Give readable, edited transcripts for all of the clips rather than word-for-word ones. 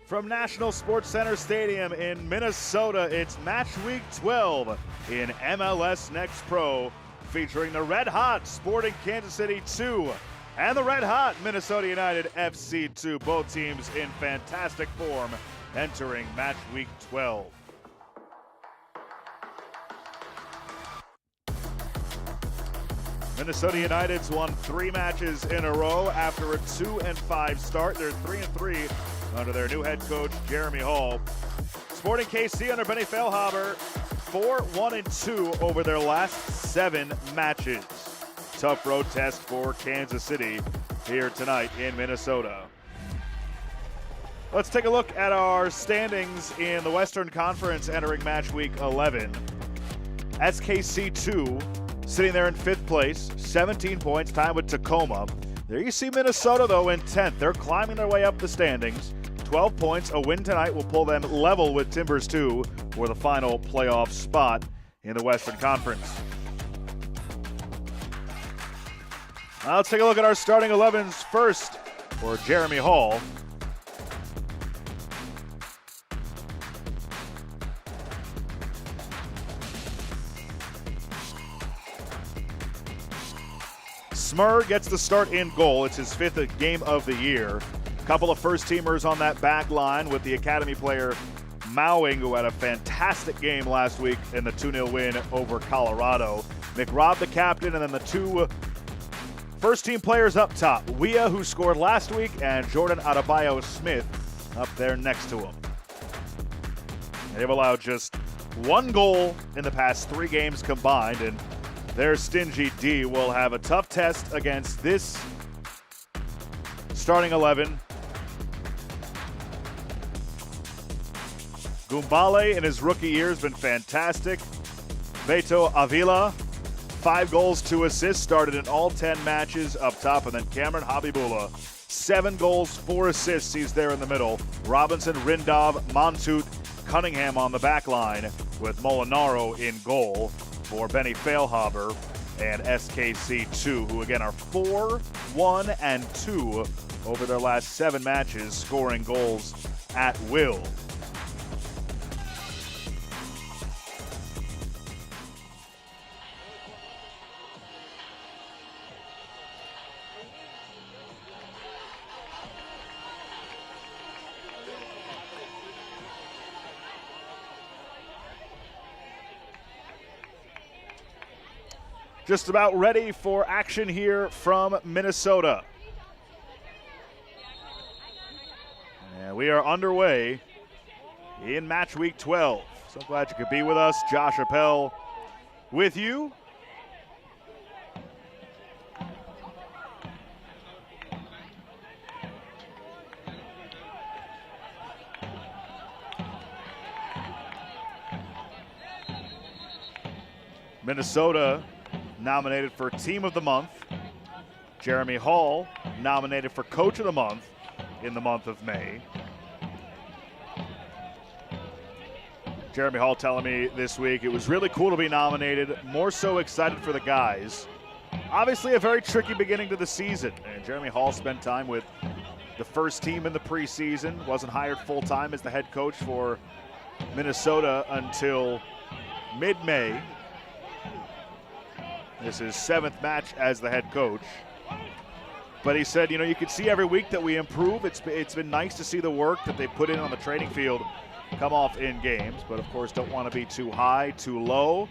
From National Sports Center Stadium in Minnesota, it's match week 12 in MLS Next Pro, featuring the Red Hot Sporting Kansas City 2 and the Red Hot Minnesota United FC2, both teams in fantastic form entering match week 12. Minnesota United's won 3 matches in a row after a 2-5 start. They're 3-3 under their new head coach, Jeremy Hall. Sporting KC under Benny Feilhaber, 4-1-2 over their last 7 matches. Tough road test for Kansas City here tonight in Minnesota. Let's take a look at our standings in the Western Conference entering match week 11. SKC2 sitting there in 5th place, 17 points, tied with Tacoma. There you see Minnesota, though, in 10th. They're climbing their way up the standings. 12 points. A win tonight will pull them level with Timbers 2 for the final playoff spot in the Western Conference. Now let's take a look at our starting 11s first for Jeremy Hall. Smur gets the start in goal. It's his 5th game of the year. Couple of first-teamers on that back line with the academy player Mowing, who had a fantastic game last week in the 2-0 win over Colorado. McRobb, the captain, and then the 2 first-team players up top. Weah, who scored last week, and Jordan Adebayo-Smith up there next to him. They've allowed just 1 goal in the past 3 games combined, and their stingy D will have a tough test against this starting 11. Gumbale in his rookie year has been fantastic. Beto Avila, 5 goals, 2 assists, started in all 10 matches up top. And then Cameron Habibullah, 7 goals, 4 assists. He's there in the middle. Robinson, Rindov, Montut, Cunningham on the back line with Molinaro in goal for Benny Feilhaber and SKC2, who again are 4-1-2 over their last 7 matches, scoring goals at will. Just about ready for action here from Minnesota. And we are underway in match week 12. So glad you could be with us. Josh Appel with you. Minnesota nominated for Team of the Month. Jeremy Hall nominated for Coach of the Month in the month of May. Jeremy Hall telling me this week it was really cool to be nominated, more so excited for the guys. Obviously a very tricky beginning to the season, and Jeremy Hall spent time with the first team in the preseason, wasn't hired full-time as the head coach for Minnesota until mid-May. This is 7th match as the head coach. But he said, you know, you can see every week that we improve. It's been nice to see the work that they put in on the training field come off in games, but of course don't want to be too high, too low.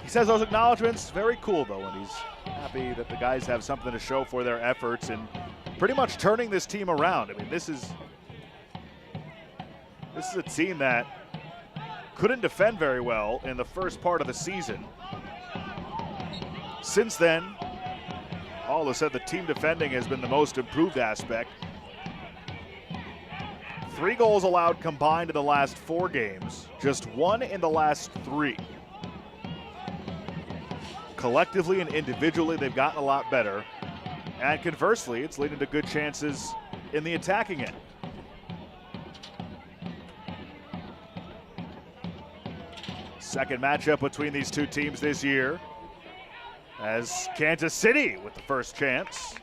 He says those acknowledgments, very cool though, and he's happy that the guys have something to show for their efforts and pretty much turning this team around. I mean, this is a team that couldn't defend very well in the first part of the season. Since then, Hall has said the team defending has been the most improved aspect. 3 goals allowed combined in the last 4 games, just 1 in the last 3. Collectively and individually, they've gotten a lot better. And conversely, it's leading to good chances in the attacking end. Second matchup between these two teams this year, as Kansas City with the first chance.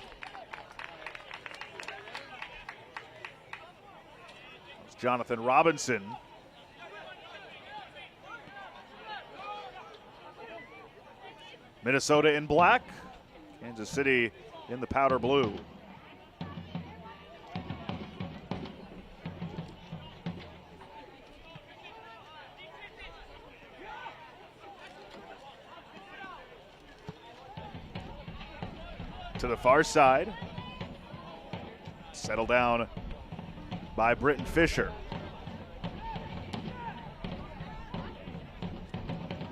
It's Jonathan Robinson. Minnesota in black, Kansas City in the powder blue. To the far side, settled down by Britton Fisher.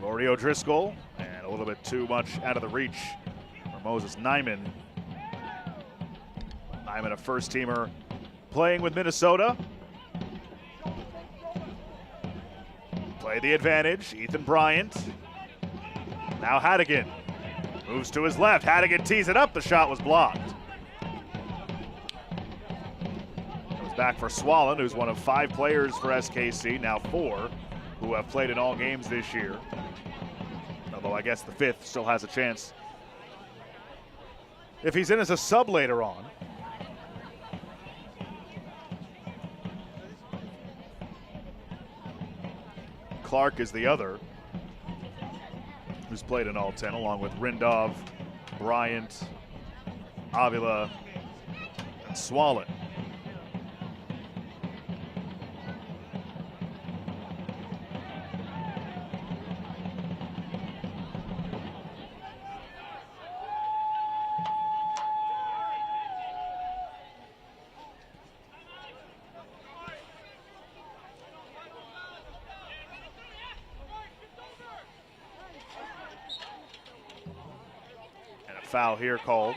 Laurie O'Driscoll, and a little bit too much out of the reach for Moses Nyman. Nyman, a first-teamer playing with Minnesota. Play the advantage, Ethan Bryant. Now Hadigan. Moves to his left, Hadigan tees it up, the shot was blocked. Comes back for Swallen, who's one of 5 players for SKC, now 4, who have played in all games this year. Although I guess the 5th still has a chance if he's in as a sub later on. Clark is the other, who's played in all 10, along with Rindov, Bryant, Avila, and Swallen. Foul here called.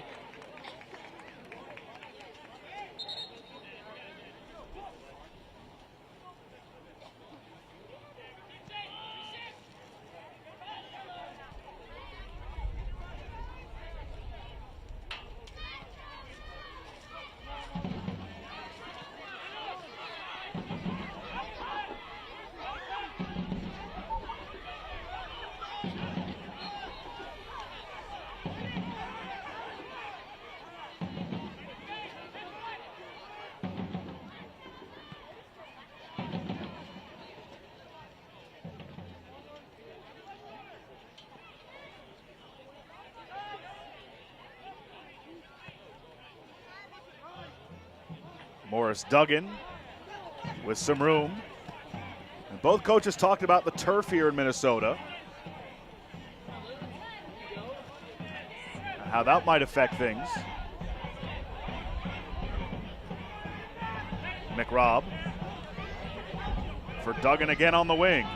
Morris Duggan with some room. And both coaches talked about the turf here in Minnesota, how that might affect things. McRobb for Duggan again on the wing.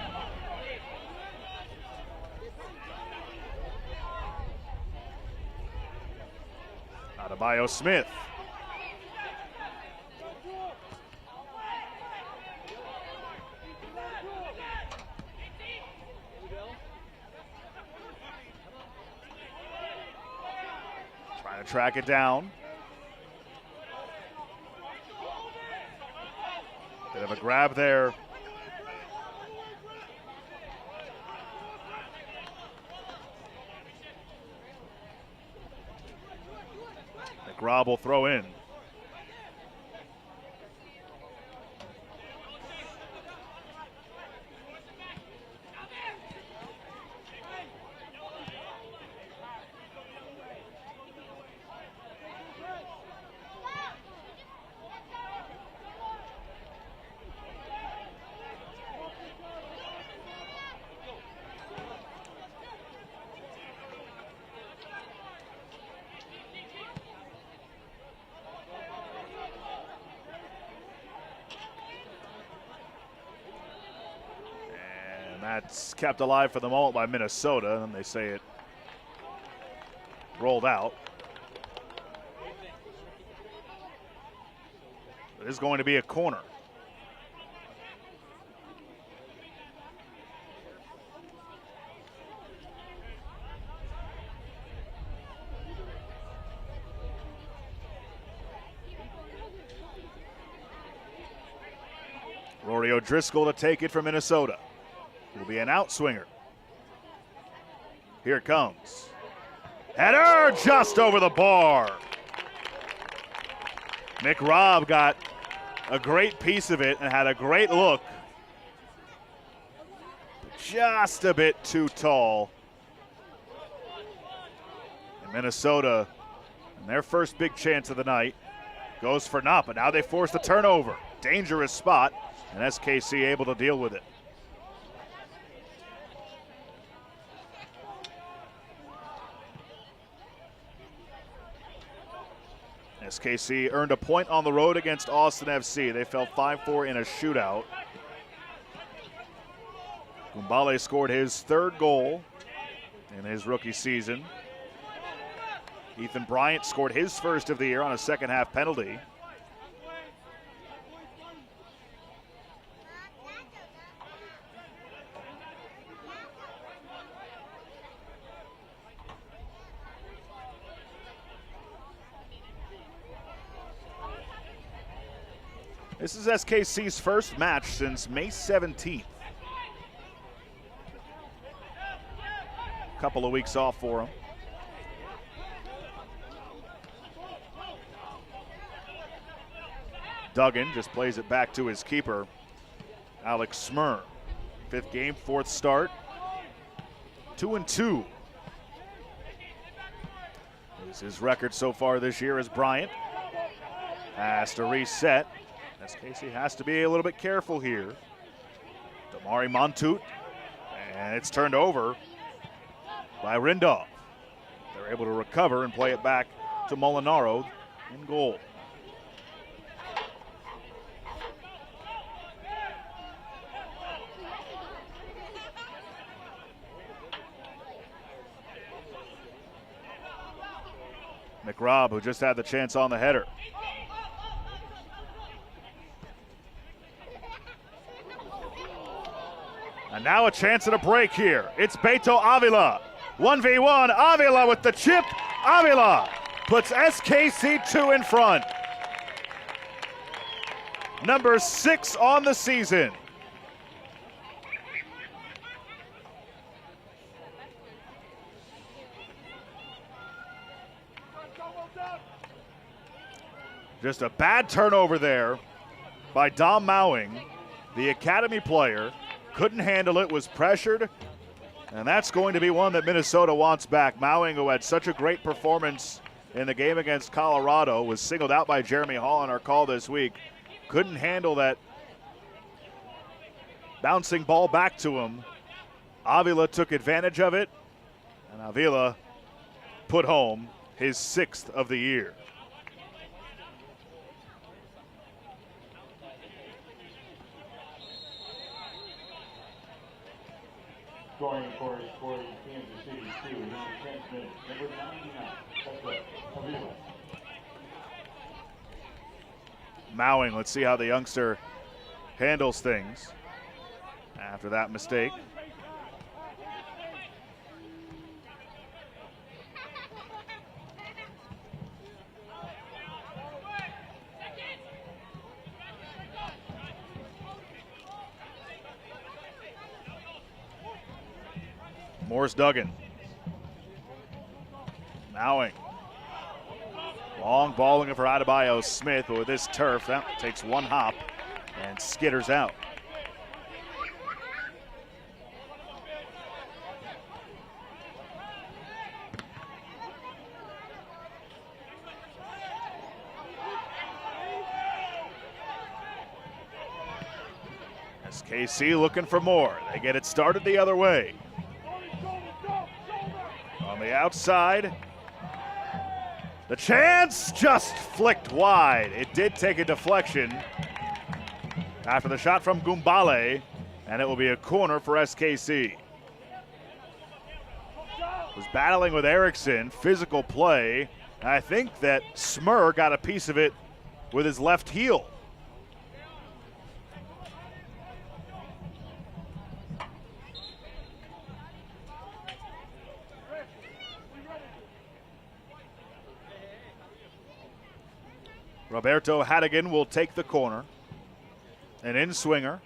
Adebayo Smith. Trying to track it down. Bit of a grab there. McRobb will throw in. That's kept alive for the moment by Minnesota, and they say it rolled out. It is going to be a corner. Rory O'Driscoll to take it for Minnesota. Will be an outswinger. Here it comes. Header just over the bar. McRobb got a great piece of it and had a great look. Just a bit too tall. And Minnesota, in their first big chance of the night, goes for naught, but now they force the turnover. Dangerous spot, and SKC able to deal with it. SKC earned a point on the road against Austin FC. They fell 5-4 in a shootout. Gumbale scored his third goal in his rookie season. Ethan Bryant scored his first of the year on a second half penalty. This is SKC's first match since May 17th. Couple of weeks off for them. Duggan just plays it back to his keeper, Alex Smir. Fifth game, fourth start. 2-2 is his record so far this year as Bryant has to reset. SKC has to be a little bit careful here. Damari Montut, and it's turned over by Rindolph. They're able to recover and play it back to Molinaro in goal. McRobb, who just had the chance on the header. And now a chance at a break here. It's Beto Avila. 1v1, Avila with the chip. Avila puts SKC2 in front. Number 6 on the season. Just a bad turnover there by Dom Mowing, the academy player. Couldn't handle it, was pressured, and that's going to be one that Minnesota wants back. Mowing, who had such a great performance in the game against Colorado, was singled out by Jeremy Hall on our call this week. Couldn't handle that bouncing ball back to him. Avila took advantage of it, and Avila put home his 6th of the year. Scoring, of course, for Kansas City, 2, in the 10th minute. Number 99, that's right, Avila. Mowing, let's see how the youngster handles things after that mistake. Morris Duggan. Mowing. Long ball looking for Adebayo Smith, but with this turf, that takes one hop and skitters out. SKC looking for more. They get it started the other way. On the outside, the chance just flicked wide. It did take a deflection after the shot from Gumbale, and it will be a corner for SKC. Was battling with Erickson, physical play. I think that Smur got a piece of it with his left heel. Roberto Hadigan will take the corner. An in-swinger.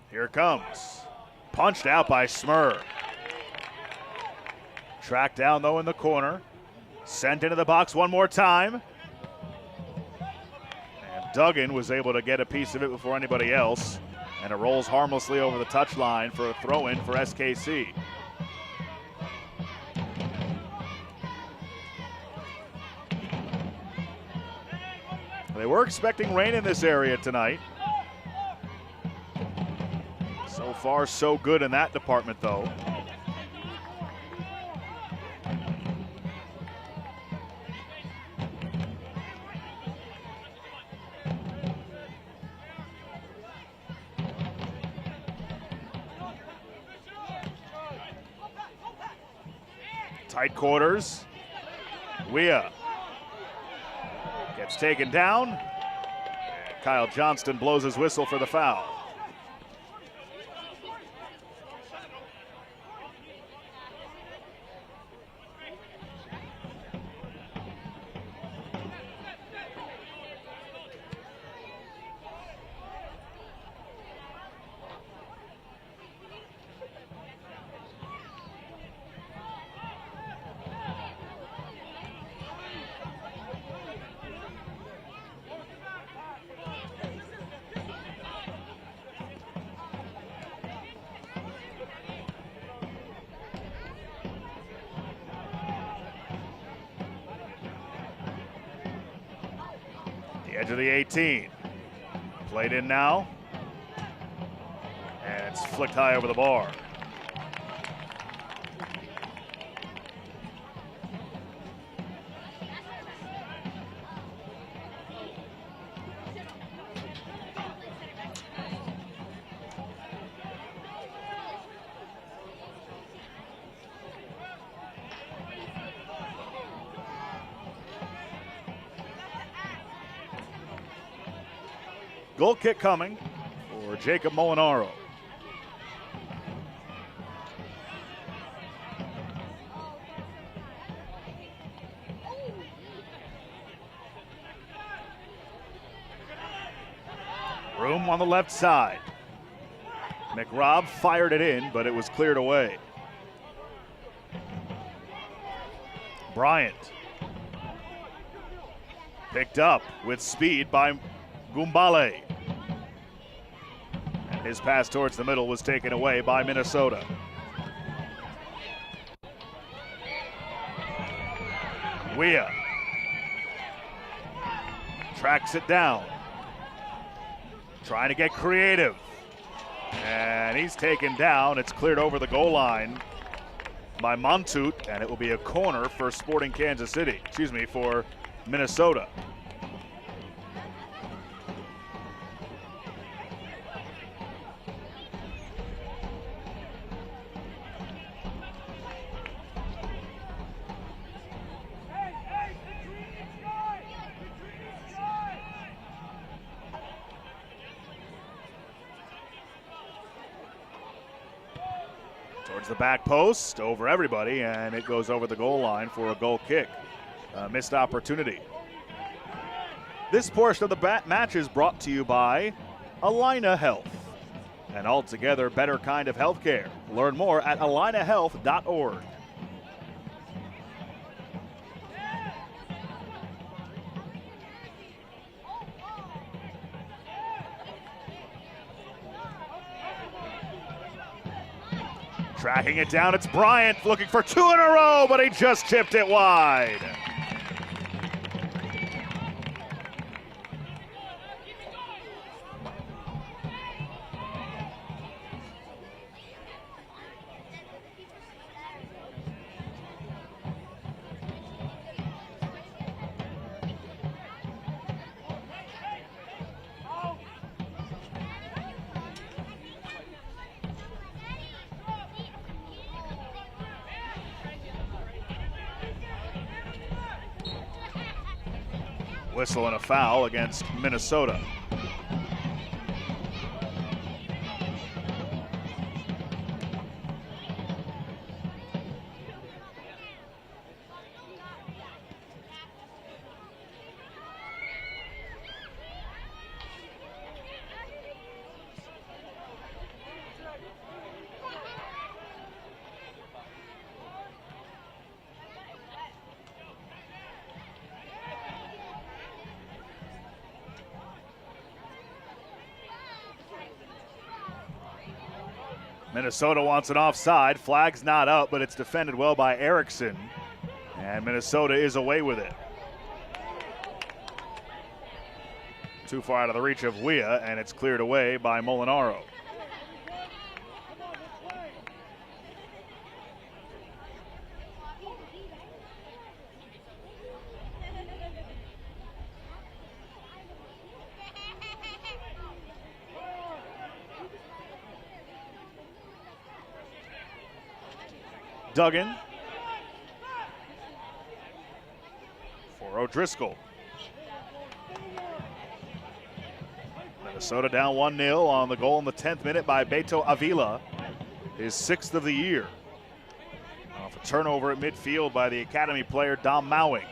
Here it comes. Punched out by Smur. Tracked down though in the corner. Sent into the box one more time. Duggan was able to get a piece of it before anybody else, and it rolls harmlessly over the touchline for a throw-in for SKC. They were expecting rain in this area tonight. So far, so good in that department, though. Tight quarters. Weah gets taken down. And Kyle Johnston blows his whistle for the foul. Edge of the 18. Played in now. And it's flicked high over the bar. Goal kick coming for Jacob Molinaro. Room on the left side. McRobb fired it in, but it was cleared away. Bryant. Picked up with speed by Gumbale. And his pass towards the middle was taken away by Minnesota. Weah tracks it down. Trying to get creative. And he's taken down. It's cleared over the goal line by Montut, and it will be a corner for Sporting Kansas City. Excuse me, for Minnesota. Towards the back post, over everybody, and it goes over the goal line for a goal kick. Missed opportunity. This portion of the match is brought to you by Allina Health, an altogether better kind of healthcare. Learn more at allinahealth.org. Tracking it down, it's Bryant looking for two in a row, but he just chipped it wide. Whistle and a foul against Minnesota. Minnesota wants an offside. Flag's not up, but it's defended well by Erickson. And Minnesota is away with it. Too far out of the reach of Weah, and it's cleared away by Molinaro. Duggan for O'Driscoll. Minnesota down 1-0 on the goal in the 10th minute by Beto Avila, his 6th of the year. Off a turnover at midfield by the academy player Dom Mowing.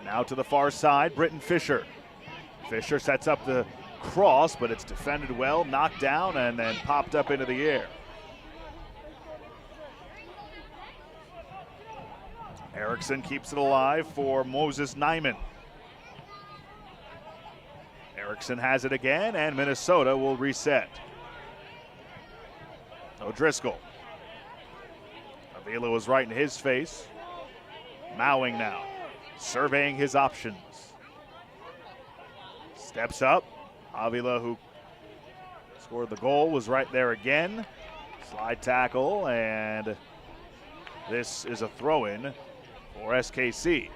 Now to the far side, Britton Fisher. Fisher sets up the cross, but it's defended well, knocked down, and then popped up into the air. Erickson keeps it alive for Moses Nyman. Erickson has it again, and Minnesota will reset. O'Driscoll. Avila was right in his face. Mowing now, surveying his options. Steps up. Avila, who scored the goal, was right there again. Slide tackle, and this is a throw-in for SKC.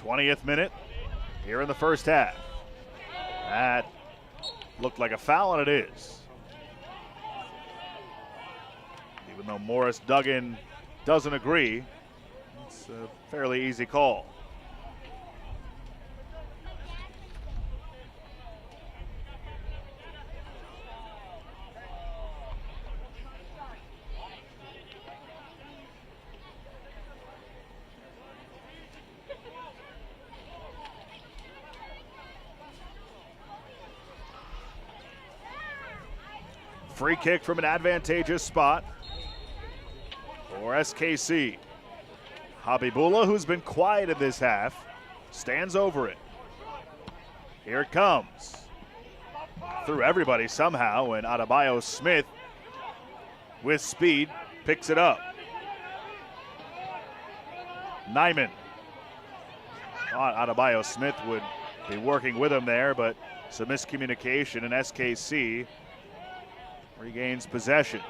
20th minute here in the first half. That looked like a foul, and it is. Even though Morris Duggan doesn't agree, it's a fairly easy call. Free kick from an advantageous spot for SKC. Habibullah, who's been quiet in this half, stands over it. Here it comes. Through everybody somehow, and Adebayo Smith, with speed, picks it up. Nyman. Thought Adebayo Smith would be working with him there, but some miscommunication, and SKC regains possession.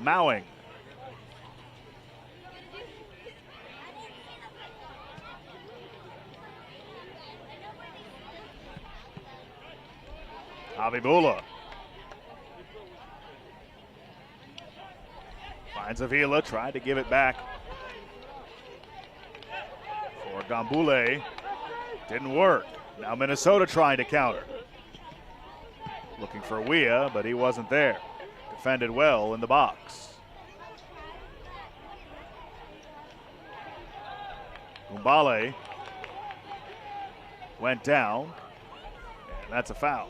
Mowing. Habibullah finds Avila, tried to give it back for Gambule. Didn't work. Now Minnesota trying to counter. Looking for Weah, but he wasn't there. Defended well in the box. Gumbale went down, and that's a foul.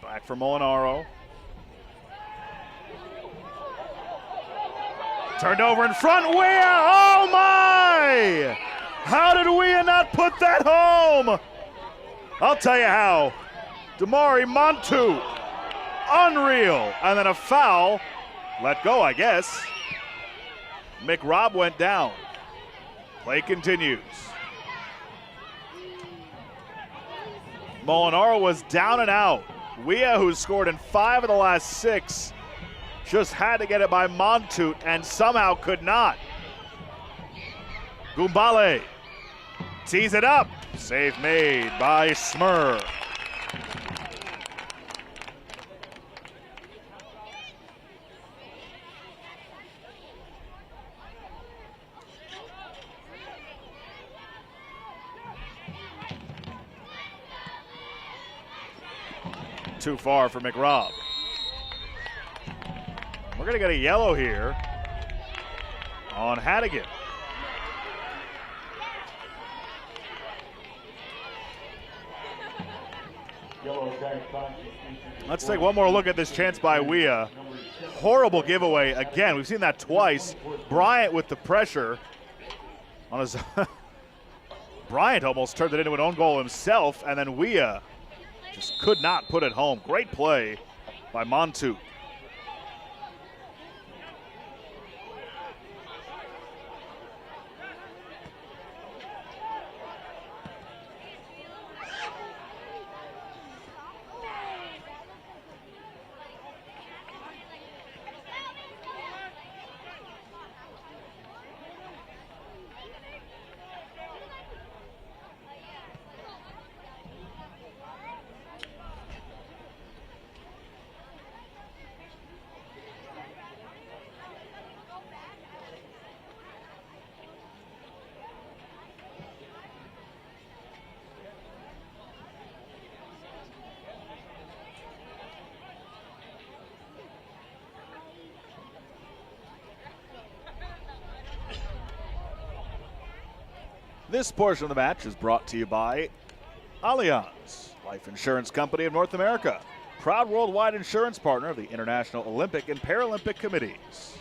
Back for Molinaro. Turned over in front, Weah! Oh my! How did Weah not put that home? I'll tell you how. Damari Montu, unreal. And then a foul, let go I guess. McRobb went down. Play continues. Molinaro was down and out. Weah, who's scored in 5 of the last 6, just had to get it by Montut and somehow could not. Gumbale tees it up. Save made by Smur. Too far for McRobb. We're going to get a yellow here on Hannigan. Let's take one more look at this chance by Weah. Horrible giveaway again. We've seen that twice. Bryant with the pressure on his. Bryant almost turned it into an own goal himself, and then Weah just could not put it home. Great play by Montu. This portion of the match is brought to you by Allianz, Life Insurance Company of North America, proud worldwide insurance partner of the International Olympic and Paralympic Committees.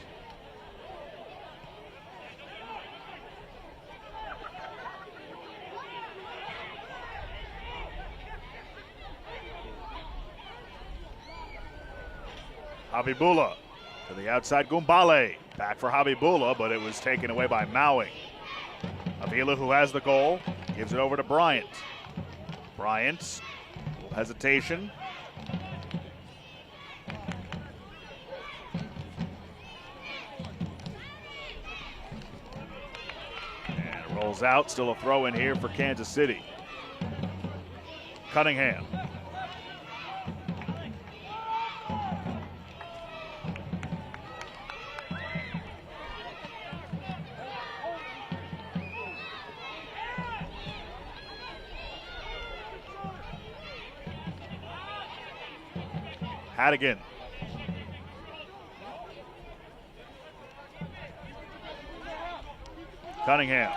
Habibullah to the outside, Gumbale. Back for Habibullah, but it was taken away by Mowing. Avila, who has the goal, gives it over to Bryant. Bryant, a little hesitation. And it rolls out, still a throw in here for Kansas City. Cunningham. Hadigan. Cunningham.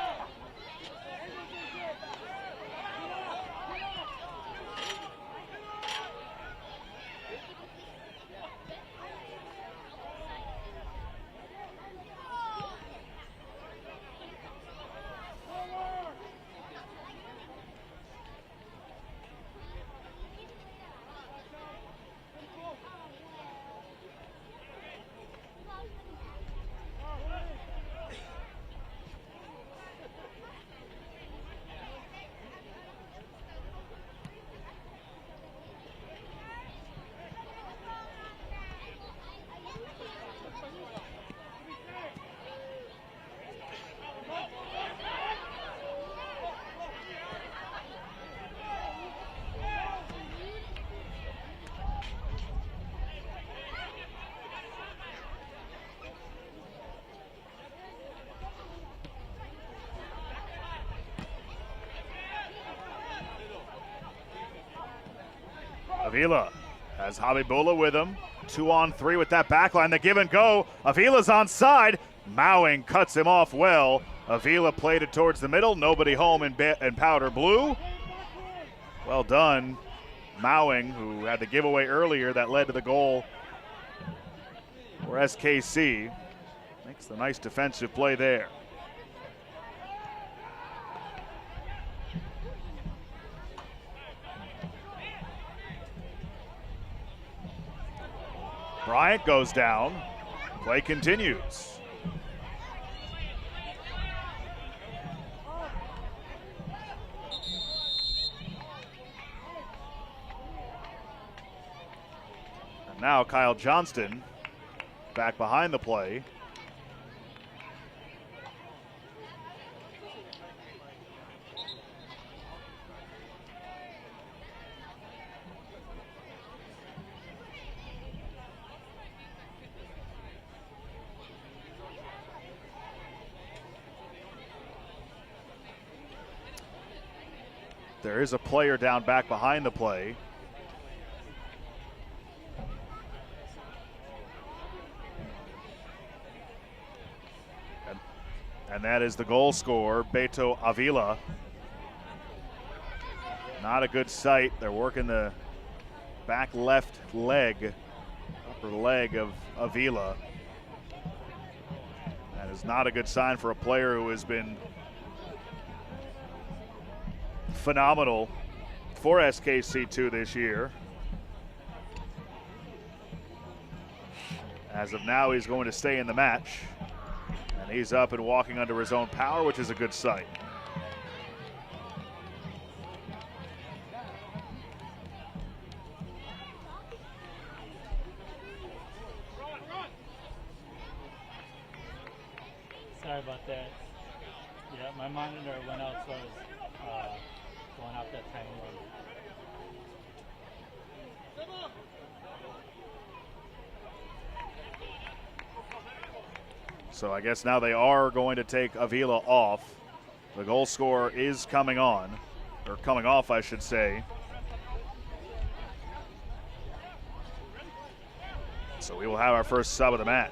Avila has Habibullah with him. 2-on-3 with that back line. The give and go. Avila's onside. Mowing cuts him off well. Avila played it towards the middle. Nobody home in powder blue. Well done. Mowing, who had the giveaway earlier that led to the goal for SKC. Makes the nice defensive play there. Bryant goes down. Play continues. And now Kyle Johnston back behind the play. There is a player down back behind the play. And that is the goal scorer, Beto Avila. Not a good sight. They're working the back left leg, upper leg of Avila. That is not a good sign for a player who has been phenomenal for SKC2 this year. As of now, he's going to stay in the match. And he's up and walking under his own power, which is a good sight. Sorry about that. Yeah, my monitor went out, so I was going out that time. So I guess now they are going to take Avila off. The goal scorer is coming on, or coming off, I should say. So we will have our first sub of the match.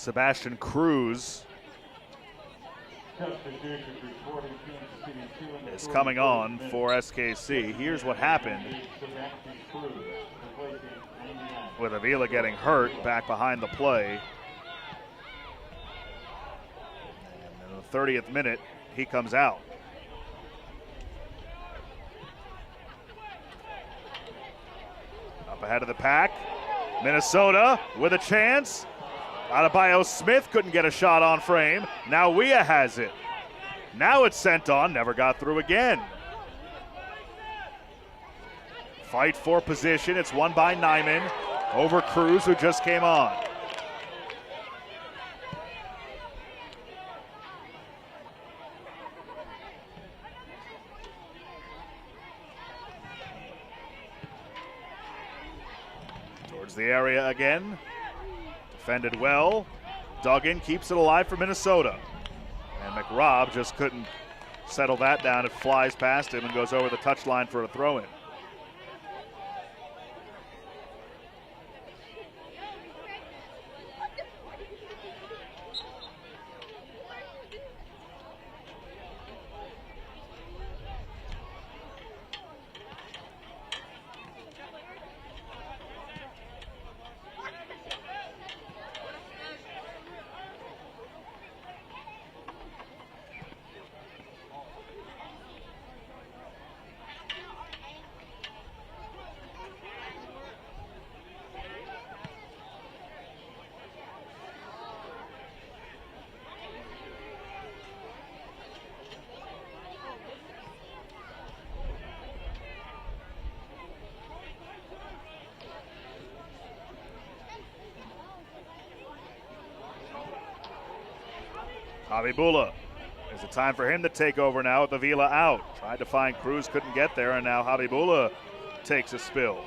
Sebastian Cruz Substitution reporting Kansas City 2 in the is coming 44th on minute. for SKC. Here's what happened Sebastian Cruz replacing 99. with Avila getting hurt back behind the play. And in the 30th minute, he comes out. Up ahead of the pack, Minnesota with a chance. Adebayo Smith couldn't get a shot on frame. Now Weah has it. Now it's sent on, never got through again. Fight for position, it's won by Nyman over Cruz, who just came on. Towards the area again. Defended well. Duggan keeps it alive for Minnesota. And McRobb just couldn't settle that down. It flies past him and goes over the touchline for a throw-in. Habibullah. There's a time for him to take over now with Avila out. Tried to find Cruz, couldn't get there, and now Habibullah takes a spill.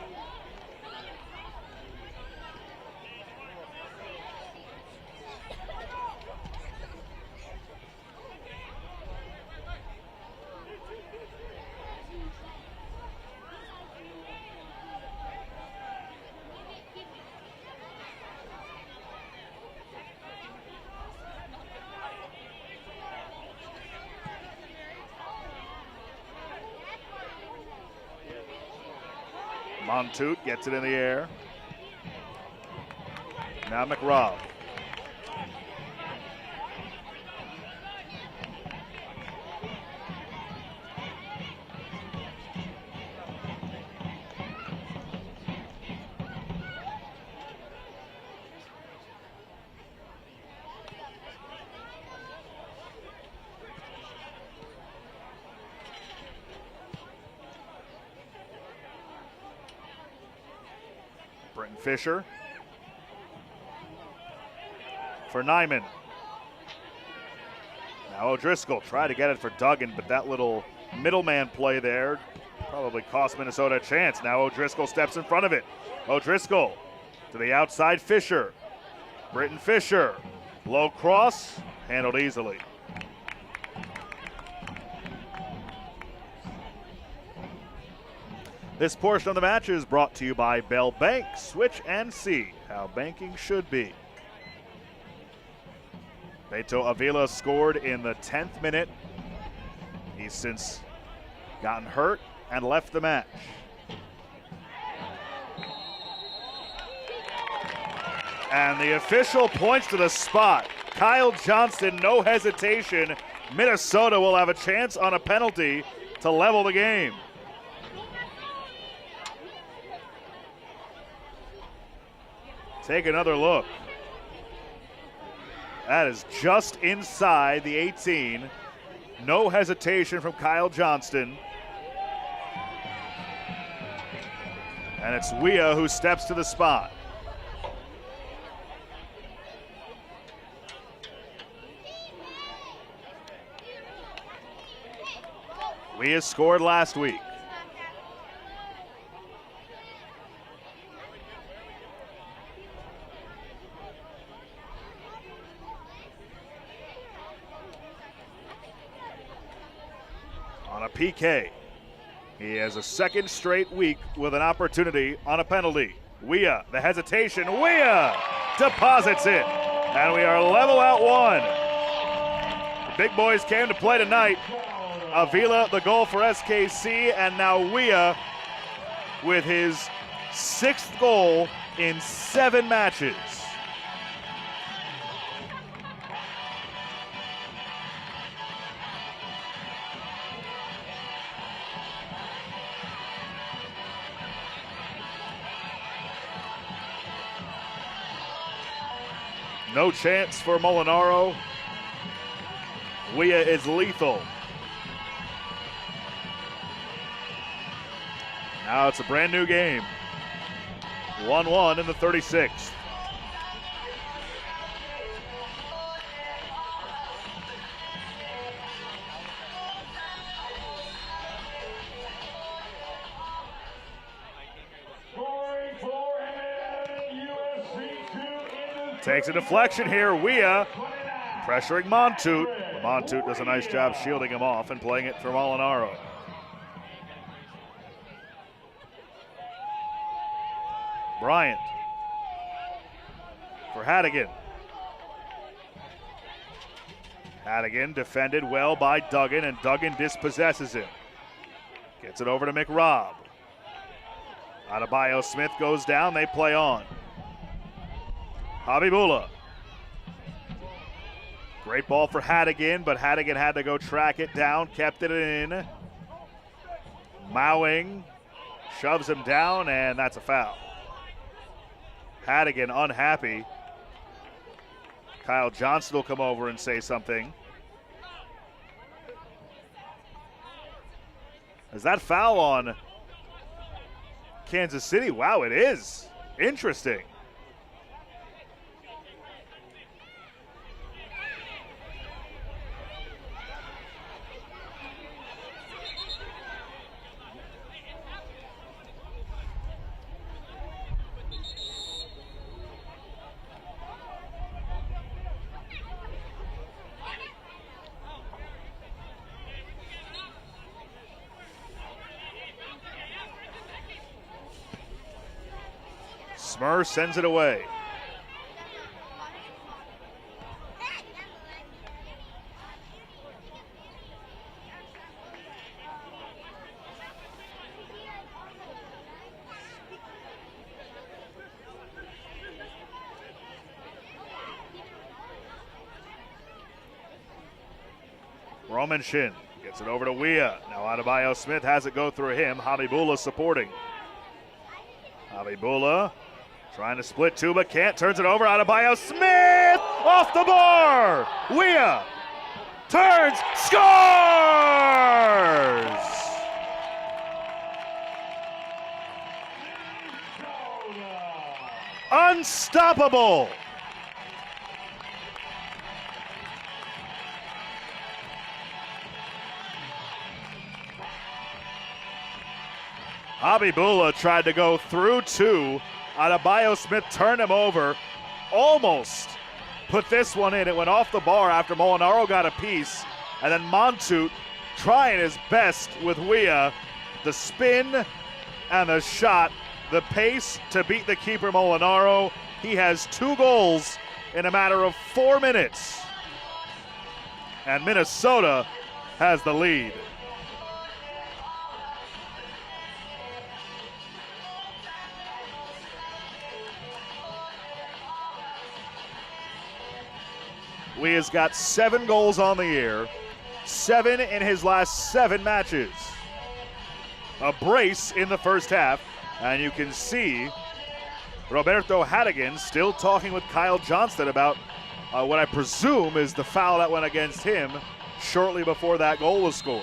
Montoot gets it in the air. Now McRobb. Britton Fisher for Nyman. Now O'Driscoll tried to get it for Duggan, but that little middleman play there probably cost Minnesota a chance. Now O'Driscoll steps in front of it. O'Driscoll to the outside, Fisher. Britton Fisher, low cross, handled easily. This portion of the match is brought to you by Bell Bank. Switch and see how banking should be. Beto Avila scored in the 10th minute. He's since gotten hurt and left the match. And the official points to the spot. Kyle Johnston, no hesitation. Minnesota will have a chance on a penalty to level the game. Take another look. That is just inside the 18. No hesitation from Kyle Johnston. And it's Weah who steps to the spot. Weah scored last week. On a PK. He has a second straight week with an opportunity on a penalty. Weah, the hesitation. Weah deposits it. And we are level at 1. The big boys came to play tonight. Avila, the goal for SKC, and now Weah with his 6th goal in 7 matches. No chance for Molinaro. Weah is lethal. Now it's a brand new game. 1-1 in the 36th. Scoring for MNUFC2. Takes a deflection here. Weah pressuring Montoot. Montoot does a nice job shielding him off and playing it for Molinaro. Bryant for Hadigan. Hadigan defended well by Duggan, and Duggan dispossesses him. Gets it over to McRobb. Adebayo Smith goes down, they play on. Habibullah. Great ball for Hadigan, but Hadigan had to go track it down, kept it in. Mowing shoves him down, and that's a foul. Hadigan unhappy. Kyle Johnston will come over and say something. Is that foul on Kansas City? Wow, it is. Interesting. Smur sends it away. Roman Shin gets it over to Weah. Now Adebayo Smith has it go through him. Habibullah supporting. Habibullah trying to split two, but can't. Turns it over. Adebayo Smith off the bar. Weah turns, scores! Unstoppable. Habibullah tried to go through two. Adebayo Smith turned him over, almost put this one in. It went off the bar after Molinaro got a piece, and then Montoot trying his best with Weah. The spin and the shot, the pace to beat the keeper Molinaro. He has 2 goals in a matter of 4 minutes, and Minnesota has the lead. Weah's got 7 goals on the year, 7 in his last 7 matches. A brace in the first half, and you can see Roberto Hadigan still talking with Kyle Johnston about what I presume is the foul that went against him shortly before that goal was scored.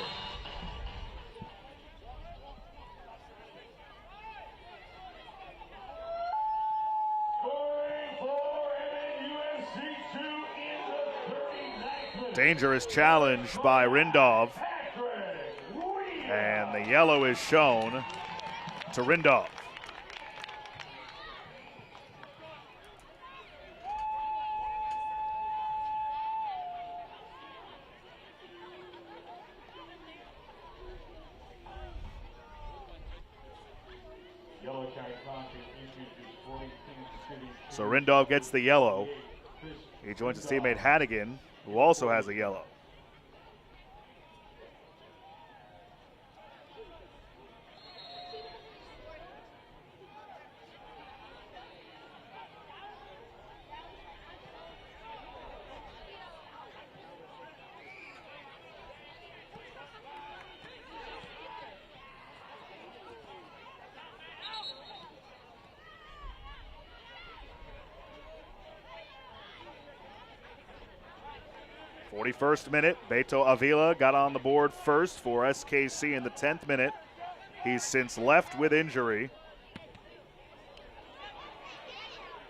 Dangerous challenge by Rindov, and the yellow is shown to Rindov. So Rindov gets the yellow. He joins his teammate Hannigan, who also has a yellow. First minute, Beto Avila got on the board first for SKC in the 10th minute. He's since left with injury.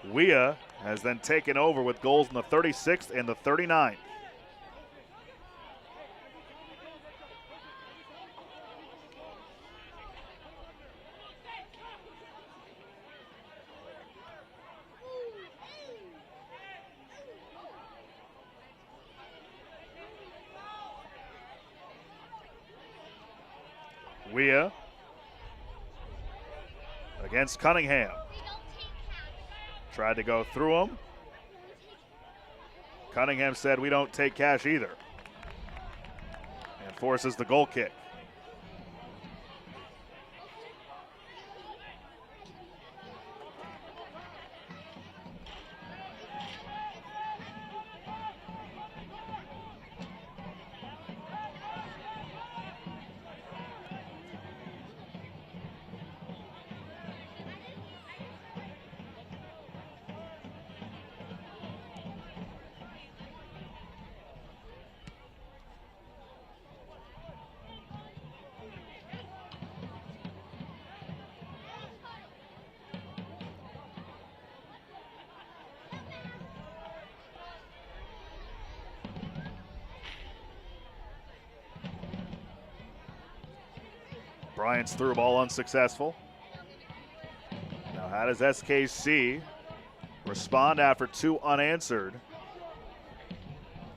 Wea has then taken over with goals in the 36th and the 39th. Wea against Cunningham. Tried to go through him. Cunningham said, "We don't take cash either," and forces the goal kick. Bryant's through ball unsuccessful. Now how does SKC respond after two unanswered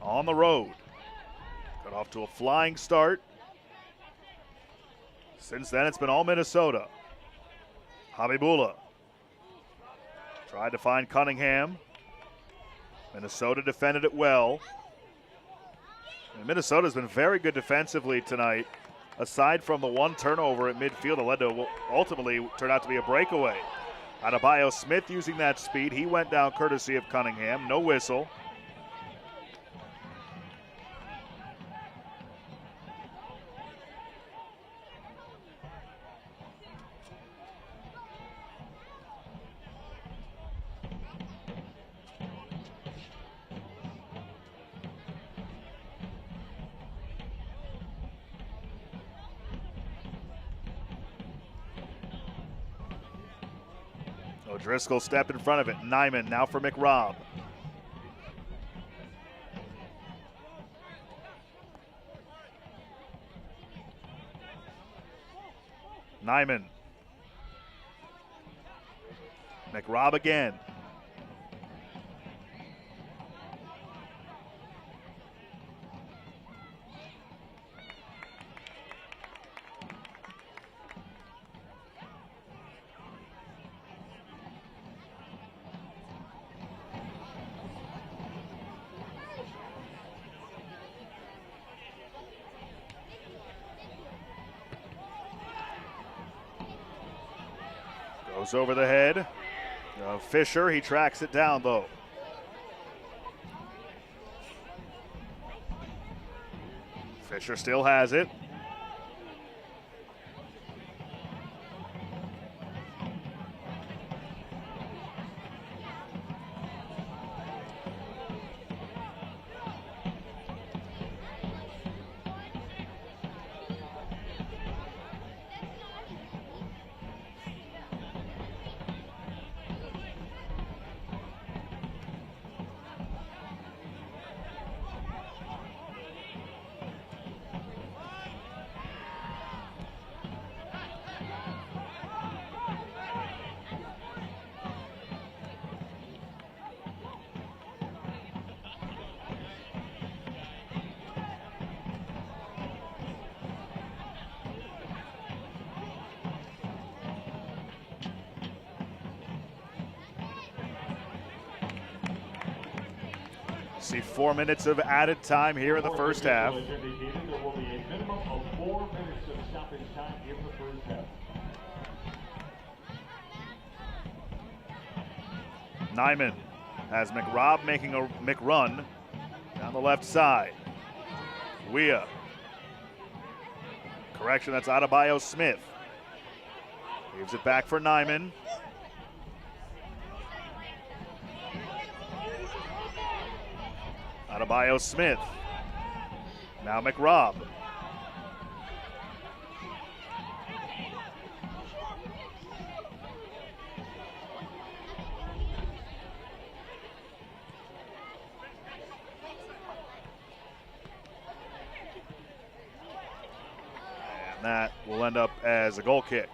on the road? Got off to a flying start. Since then it's been all Minnesota. Habibullah tried to find Cunningham. Minnesota defended it well. And Minnesota's been very good defensively tonight, aside from the one turnover at midfield that led to ultimately turn out to be a breakaway. Adebayo Smith using that speed. He went down courtesy of Cunningham. No whistle. O'Driscoll stepped in front of it. Nyman now for McRobb. Nyman. McRobb again. Goes over the head of Fisher. He tracks it down, though. Fisher still has it. See 4 minutes of added time here in the first half. There will be a minimum of 4 minutes of stoppage time in the first half. Nyman has McRobb making a McRun down the left side. Weah. Correction, that's Adebayo Smith. Leaves it back for Nyman. Adebayo Smith. Now McRobb. And that will end up as a goal kick.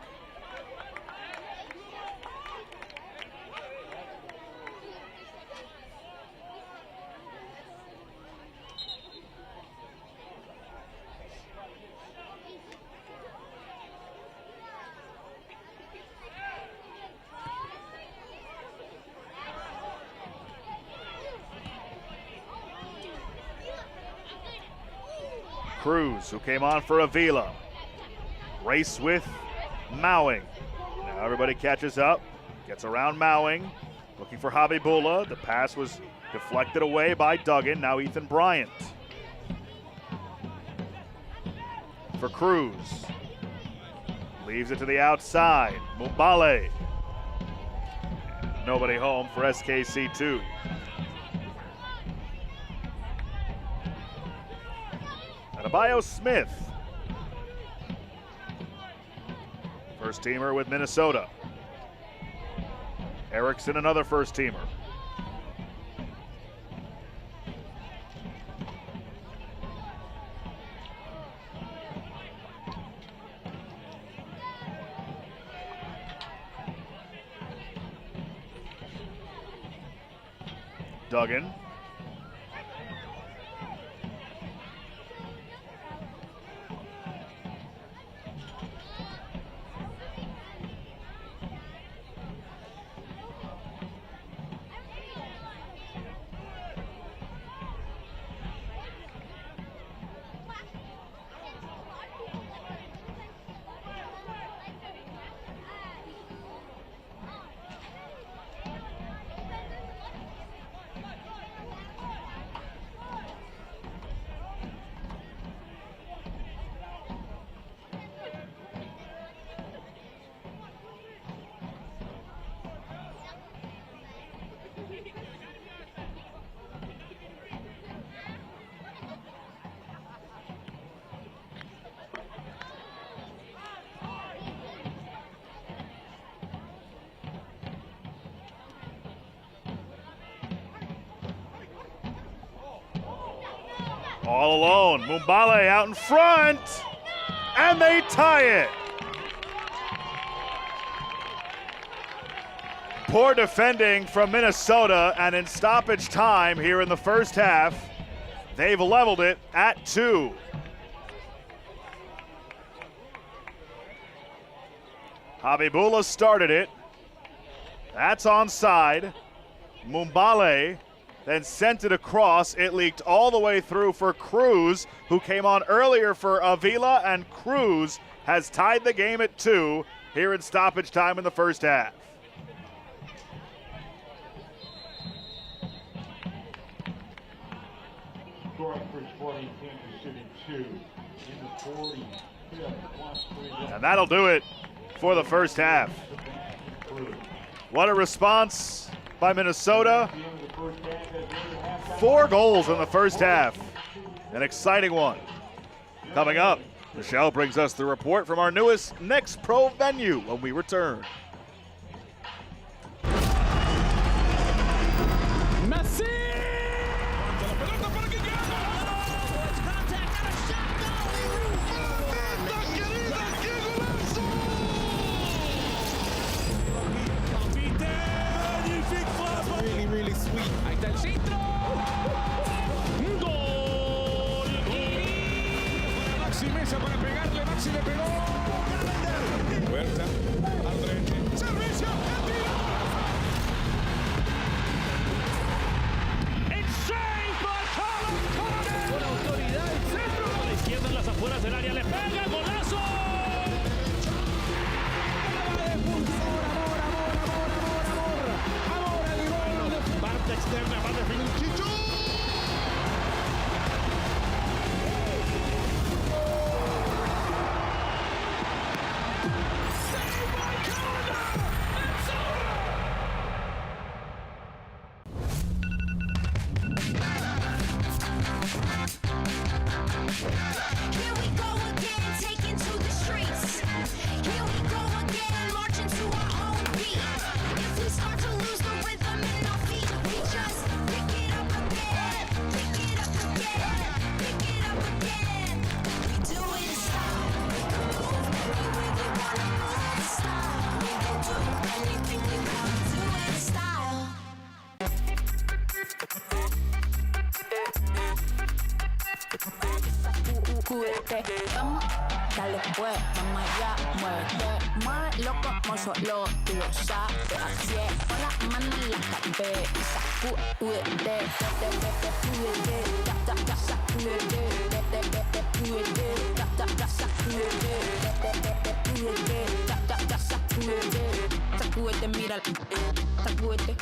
Cruz, who came on for Avila. Race with Mowing. Now everybody catches up, gets around Mowing, looking for Habibullah. The pass was deflected away by Duggan. Now Ethan Bryant. For Cruz. Leaves it to the outside. Mumbale. Nobody home for SKC2. Adebayo Smith. First teamer with Minnesota. Erickson, another first teamer. Duggan. All alone, Mumbale out in front, and they tie it. Poor defending from Minnesota, and in stoppage time here in the first half, they've leveled it at 2. Habibullah started it. That's onside. Mumbale then sent it across. It leaked all the way through for Cruz, who came on earlier for Avila, and Cruz has tied the game at 2 here in stoppage time in the first half. Scoring for Sporting Kansas City 2 in the 45th. And that'll do it for the first half. What a response by Minnesota. 4 goals in the first half. An exciting one. Coming up, Michelle brings us the report from our newest Next Pro venue when we return. Really sweet. Ahí está el centro. ¡Gol! Maxi Mesa para pegarle. Maxi le pegó. Puerta. André. Servicio. It's saved sale pues, mamá ya muerde. Mueve loco como solo tú lo sabes. Así es, pon la mano en la cabeza. Sacúdete, sacúdete, sacúdete, sacúdete, mira, sacúdete.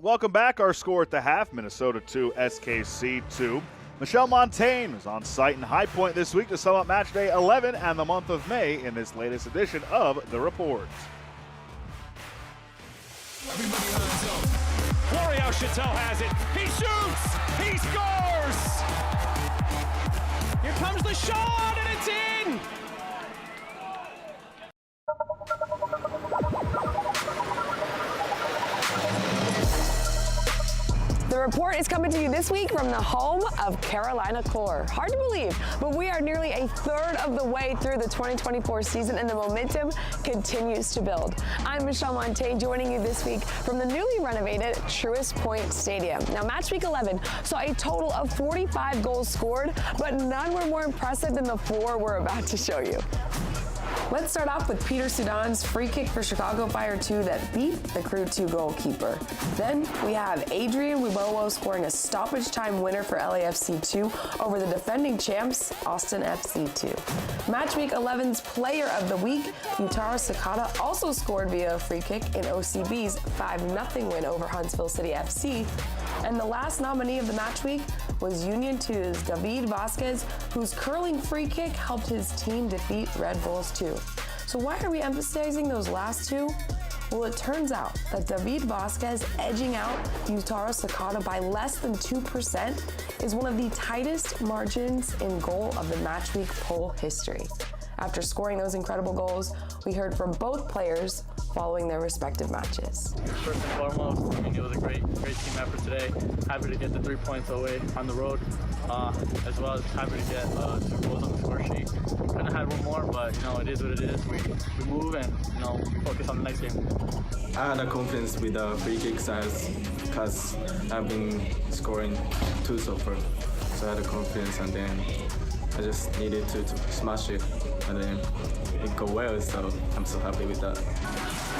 Welcome back. Our score at the half, Minnesota 2, SKC 2. Michelle Montaigne was on site in High Point this week to sum up match day 11 and the month of May in this latest edition of The Report. L'Oreal Chateau has it. He shoots. He scores. Here comes the shot, and it's in. The Report is coming to you this week from the home of Carolina Core. Hard to believe, but we are nearly a third of the way through the 2024 season and the momentum continues to build. I'm Michelle Montaigne joining you this week from the newly renovated Truist Point Stadium. Now, match week 11 saw a total of 45 goals scored, but none were more impressive than the 4 we're about to show you. Let's start off with Peter Sudan's free kick for Chicago Fire 2 that beat the Crew 2 goalkeeper. Then we have Adrian Wibowo scoring a stoppage time winner for LAFC2 over the defending champs, Austin FC2. Match week 11's player of the week, Yutaro Sakata, also scored via a free kick in OCB's 5-0 win over Huntsville City FC. And the last nominee of the match week was Union 2's David Vasquez, whose curling free kick helped his team defeat Red Bulls 2. So why are we emphasizing those last 2? Well, it turns out that David Vasquez edging out Yutaro Sakata by less than 2% is one of the tightest margins in goal of the match week poll history. After scoring those incredible goals, we heard from both players following their respective matches. First and foremost, I mean, it was a great team effort today. Happy to get the 3 points away on the road, as well as happy to get 2 goals on the score sheet. Couldn't have had one more, but you know, it is what it is. We move and focus on the next game. I had a confidence with the free kicks because I've been scoring 2 so far. So I had a confidence and then I just needed to smash it and then it go well, so I'm so happy with that.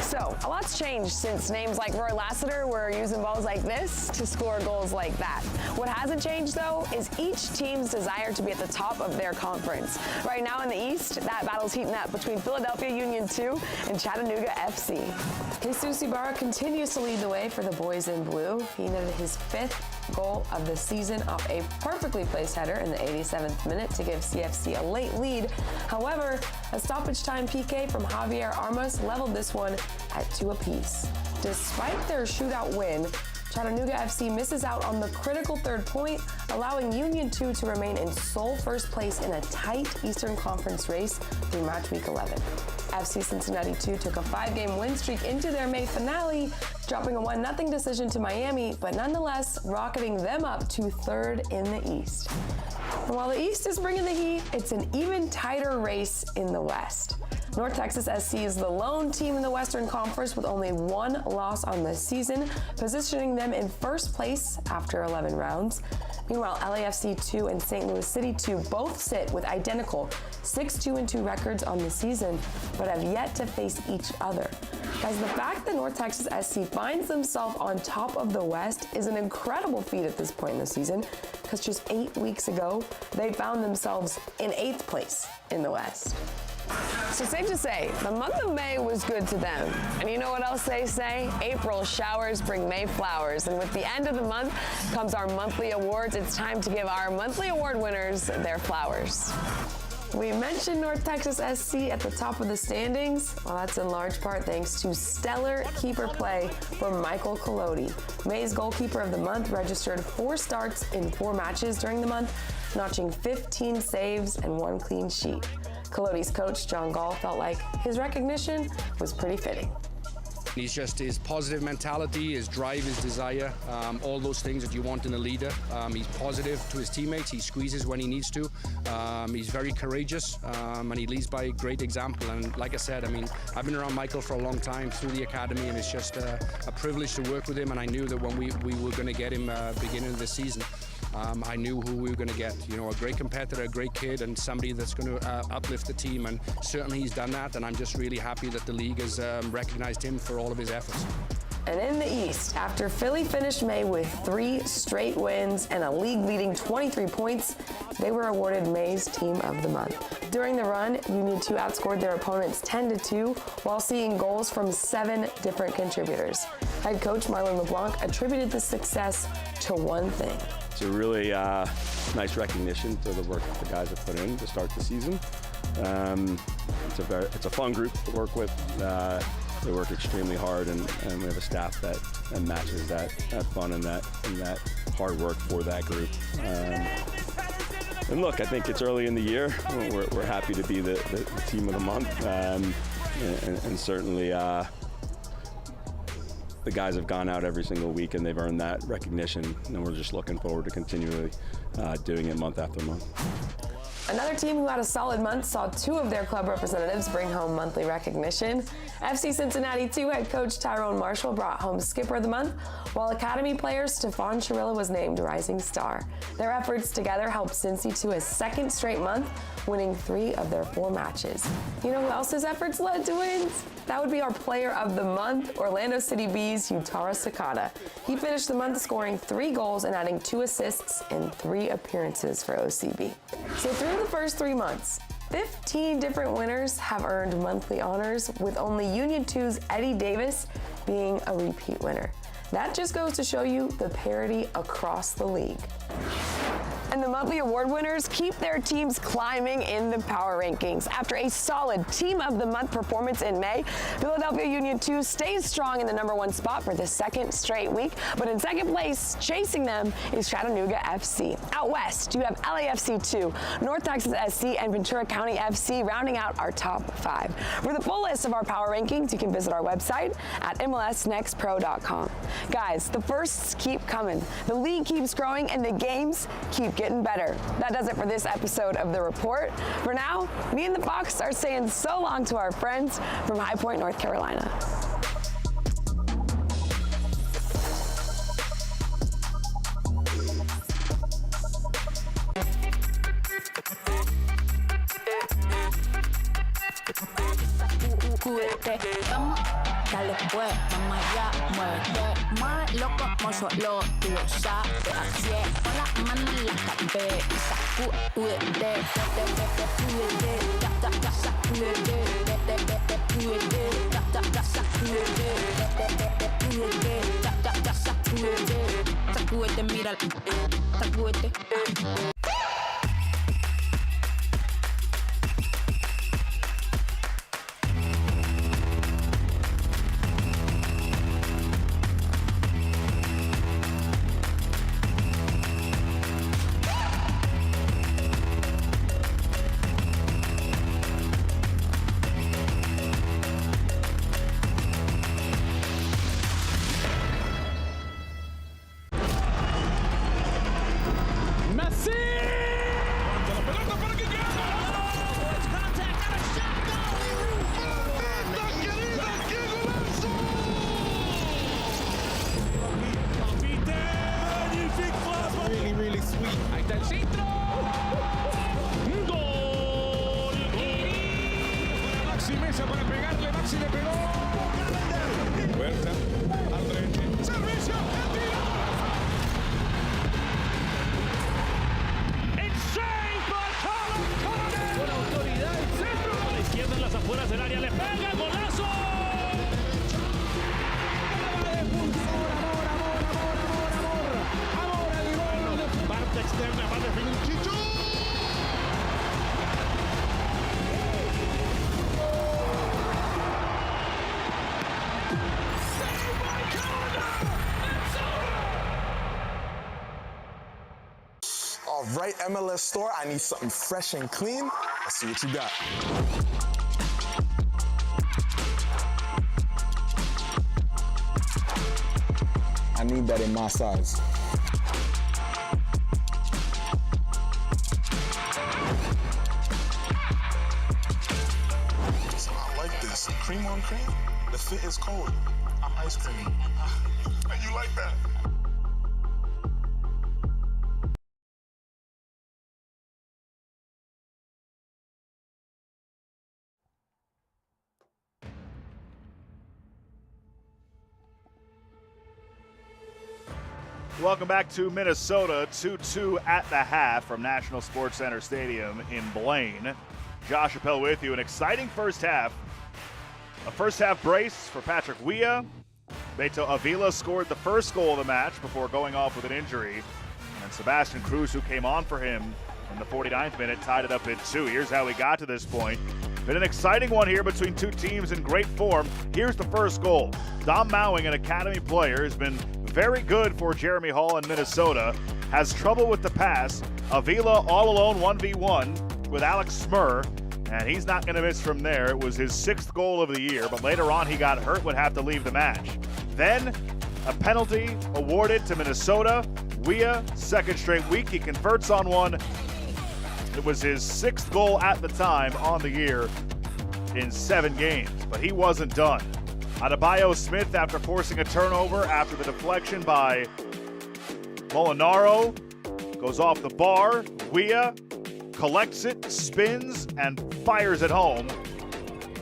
So, a lot's changed since names like Roy Lassiter were using balls like this to score goals like that. What hasn't changed, though, is each team's desire to be at the top of their conference. Right now in the East, that battle's heating up between Philadelphia Union 2 and Chattanooga FC. Jesus Ibarra continues to lead the way for the boys in blue. He netted his 5th goal of the season off a perfectly placed header in the 87th minute to give CFC a late lead. However, a stoppage time PK from Javier Armas leveled this one at 2 apiece. Despite their shootout win, Chattanooga FC misses out on the critical 3rd point, allowing Union 2 to remain in sole first place in a tight Eastern Conference race through match week 11. FC Cincinnati 2 took a 5-game win streak into their May finale, dropping a 1-0 decision to Miami, but nonetheless rocketing them up to 3rd in the East. And while the East is bringing the heat, it's an even tighter race in the West. North Texas SC is the lone team in the Western Conference with only 1 loss on the season, positioning them in first place after 11 rounds. Meanwhile, LAFC2 and St. Louis City 2 both sit with identical 6-2-2 records on the season, but have yet to face each other. Guys, the fact that North Texas SC finds themselves on top of the West is an incredible feat at this point in the season, because just 8 weeks ago, they found themselves in 8th place in the West. So safe to say, the month of May was good to them. And you know what else they say? April showers bring May flowers. And with the end of the month comes our monthly awards. It's time to give our monthly award winners their flowers. We mentioned North Texas SC at the top of the standings. Well, that's in large part thanks to stellar keeper play from Michael Collodi. May's goalkeeper of the month registered 4 starts in 4 matches during the month, notching 15 saves and 1 clean sheet. Collodi's coach, John Gall, felt like his recognition was pretty fitting. He's just his positive mentality, his drive, his desire, all those things that you want in a leader. He's positive to his teammates. He squeezes when he needs to. He's very courageous, and he leads by great example. And like I said, I mean, I've been around Michael for a long time through the academy, and it's just a privilege to work with him. And I knew that when we were going to get him beginning of the season, I knew who we were going to get. You know, a great competitor, a great kid, and somebody that's going to uplift the team. And certainly he's done that. And I'm just really happy that the league has recognized him for all of his efforts. And in the East, after Philly finished May with 3 straight wins and a league-leading 23 points, they were awarded May's Team of the Month. During the run, Union 2 outscored their opponents 10-2 while seeing goals from 7 different contributors. Head coach Marlon LeBlanc attributed the success to one thing. It's a really nice recognition to the work that the guys have put in to start the season. It's a fun group to work with. They work extremely hard, and we have a staff that matches that fun and that hard work for that group. And look, I think it's early in the year. We're happy to be the team of the month, and certainly the guys have gone out every single week and they've earned that recognition, and we're just looking forward to continually doing it month after month. Another team who had a solid month saw 2 of their club representatives bring home monthly recognition. FC Cincinnati 2 head coach Tyrone Marshall brought home Skipper of the Month, while Academy player Stefan Chirilla was named Rising Star. Their efforts together helped Cincy to a 2nd straight month, winning 3 of their 4 matches. You know who else's efforts led to wins? That would be our player of the month, Orlando City B's Utara Sakata. He finished the month scoring 3 goals and adding 2 assists in 3 appearances for OCB. So through the first 3 months, 15 different winners have earned monthly honors, with only Union 2's Eddie Davis being a repeat winner. That just goes to show you the parity across the league. And the monthly award winners keep their teams climbing in the power rankings. After a solid Team of the Month performance in May, Philadelphia Union 2 stays strong in the #1 spot for the 2nd straight week. But in 2nd place, chasing them, is Chattanooga FC. Out west, you have LAFC2, North Texas SC, and Ventura County FC rounding out our top 5. For the full list of our power rankings, you can visit our website at MLSnextPro.com. Guys, the firsts keep coming. The league keeps growing and the games keep getting better. That does it for this episode of The Report. For now, me and the Fox are saying so long to our friends from High Point, North Carolina. Dale pues, vamos allá, muévete más loco como solo tú lo sabes. Así es, con las manos en la cabeza, sacúdete, sacúdete, sacúdete, mira, sacúdete. Para pegarle, Maxi le pegó. Fuerza, al frente, servicio, el tiro. It's saved by Colin Conan. Con autoridad, el centro. A la izquierda en las afueras del área, le pega, golazo. Amor al gol. Parte externa, va a definir Chicho. All right, MLS store, I need something fresh and clean. Let's see what you got. I need that in my size. So I like this. Cream on cream? The fit is cold. I'm ice cream. You like that? Welcome back to Minnesota, 2-2 at the half from National Sports Center Stadium in Blaine. Josh Appel with you. An exciting first half. A first half brace for Patrick Weah. Beto Avila scored the first goal of the match before going off with an injury. And Sebastian Cruz, who came on for him in the 49th minute, tied it up in 2. Here's how we got to this point. Been an exciting one here between two teams in great form. Here's the first goal. Dom Mowing, an academy player, has been very good for Jeremy Hall in Minnesota. Has trouble with the pass. Avila all alone 1v1 with Alex Smur, and he's not going to miss from there. It was his 6th goal of the year, but later on he got hurt, would have to leave the match. Then a penalty awarded to Minnesota. Weah, second straight week, he converts on one. It was his 6th goal at the time on the year in 7 games, but he wasn't done. Adebayo Smith, after forcing a turnover after the deflection by Molinaro, goes off the bar. Weah collects it, spins, and fires it home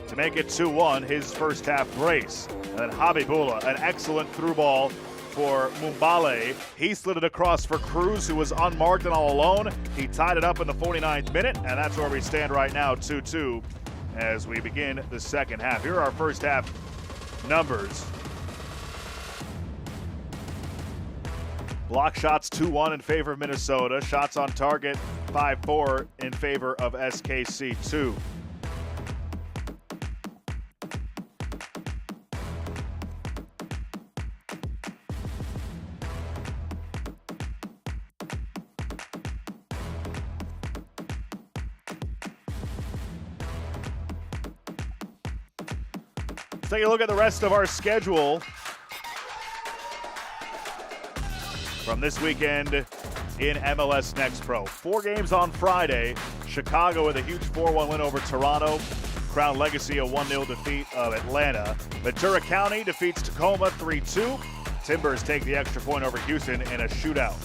to make it 2-1, his first half brace. And then Habibullah, an excellent through ball for Mumbale. He slid it across for Cruz, who was unmarked and all alone. He tied it up in the 49th minute, and that's where we stand right now, 2-2, as we begin the second half. Here are our first half numbers. Block shots 2-1 in favor of Minnesota. Shots on target 5-4 in favor of SKC2. Let's take a look at the rest of our schedule from this weekend in MLS Next Pro. 4 games on Friday. Chicago with a huge 4-1 win over Toronto. Crown Legacy a 1-0 defeat of Atlanta. Ventura County defeats Tacoma 3-2. Timbers take the extra point over Houston in a shootout.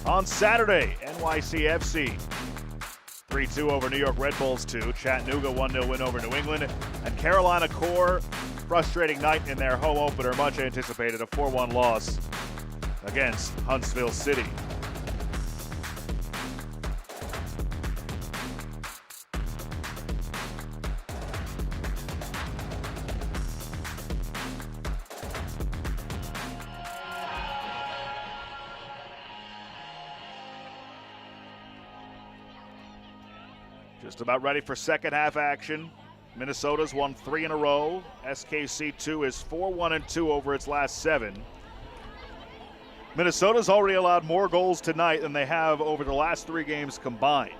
On Saturday, NYCFC 3-2 over New York Red Bulls 2. Chattanooga 1-0 win over New England. And Carolina Core, frustrating night in their home opener, much anticipated, a 4-1 loss against Huntsville City. Just about ready for second half action. Minnesota's won 3 in a row. SKC2 is 4-1-2 over its last 7. Minnesota's already allowed more goals tonight than they have over the last 3 games combined.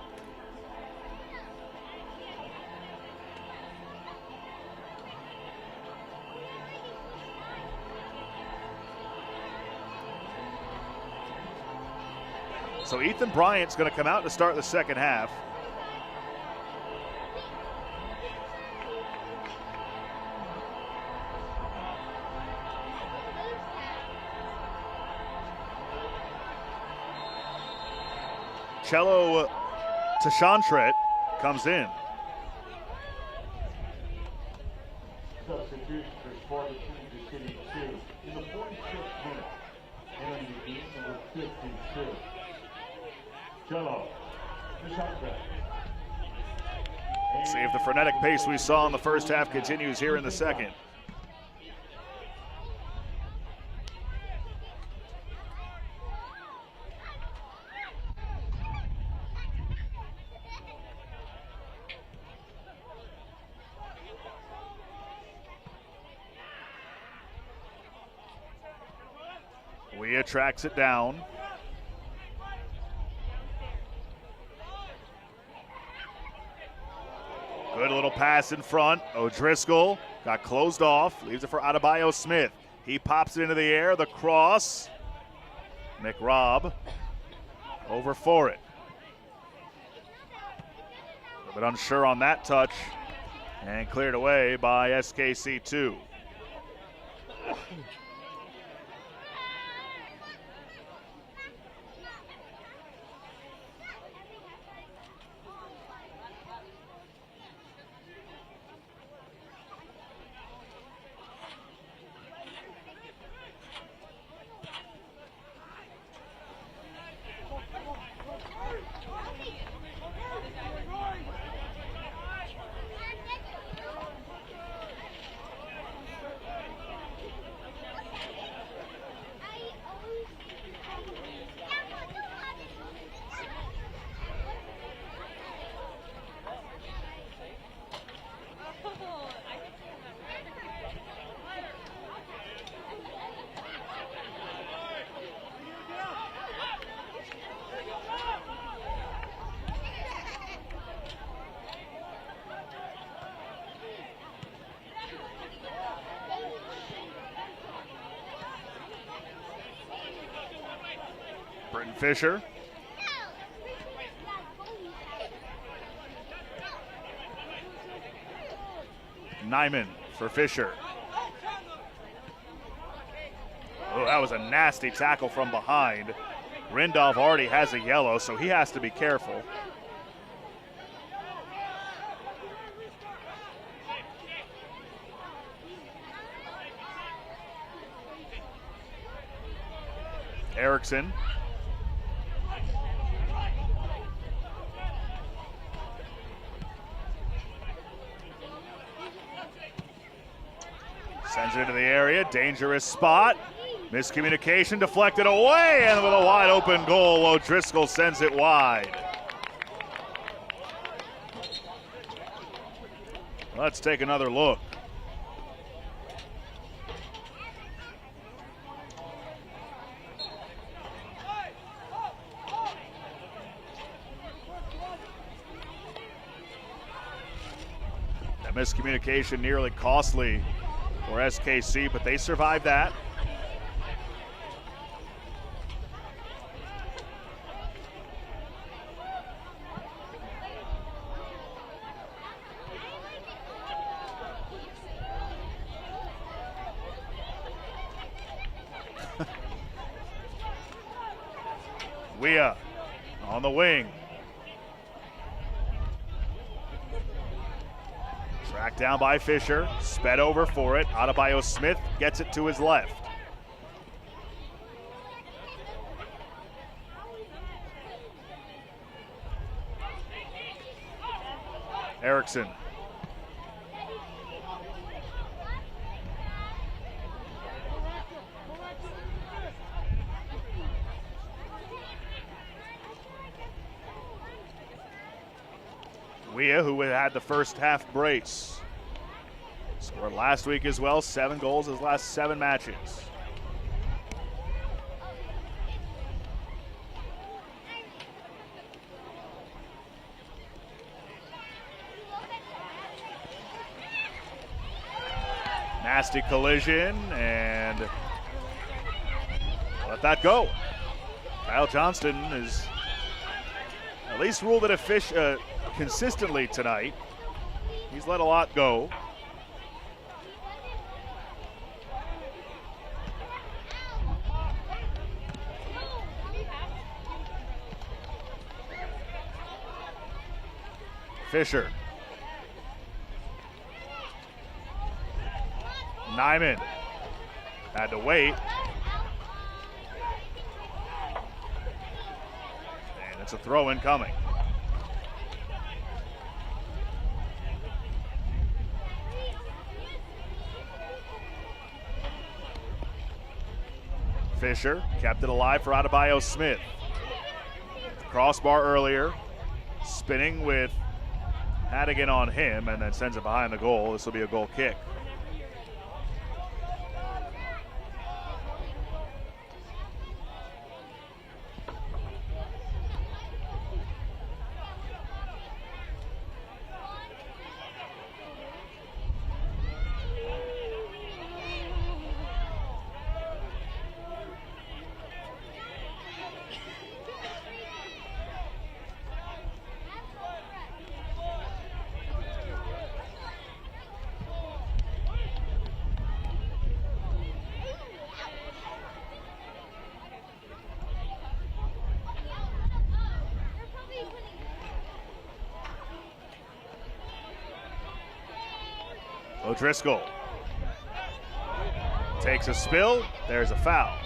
So Ethan Bryant's going to come out to start the second half. Cello Tashantret comes in. Substitution for Sparta Kansas City 2. In the 46th minute, entering the game, number 52. Cello Tashantret. See if the frenetic pace we saw in the first half continues here in the second. Weah tracks it down. Good little pass in front. O'Driscoll got closed off. Leaves it for Adebayo Smith. He pops it into the air. The cross. McRobb over for it. A little bit unsure on that touch. And cleared away by SKC2. Fisher. Nyman for Fisher. Oh, that was a nasty tackle from behind. Rindolph already has a yellow, so he has to be careful. Erickson. Sends it into the area, dangerous spot. Miscommunication deflected away, and with a wide open goal, O'Driscoll sends it wide. Let's take another look. That miscommunication nearly costly for SKC, but they survived that. Weah on the wing. Tracked down by Fisher, sped over for it. Adebayo Smith gets it to his left. Erickson. Weah, who had the first half brace. Scored last week as well, 7 goals his last 7 matches. Nasty collision, and let that go. Kyle Johnston is at least ruled it a fish consistently tonight. He's let a lot go. Fisher. Nyman had to wait. And it's a throw in coming. Fisher kept it alive for Adebayo Smith. Crossbar earlier, spinning with Hannigan on him, and then sends it behind the goal. This will be a goal kick. O'Driscoll takes a spill. There's a foul.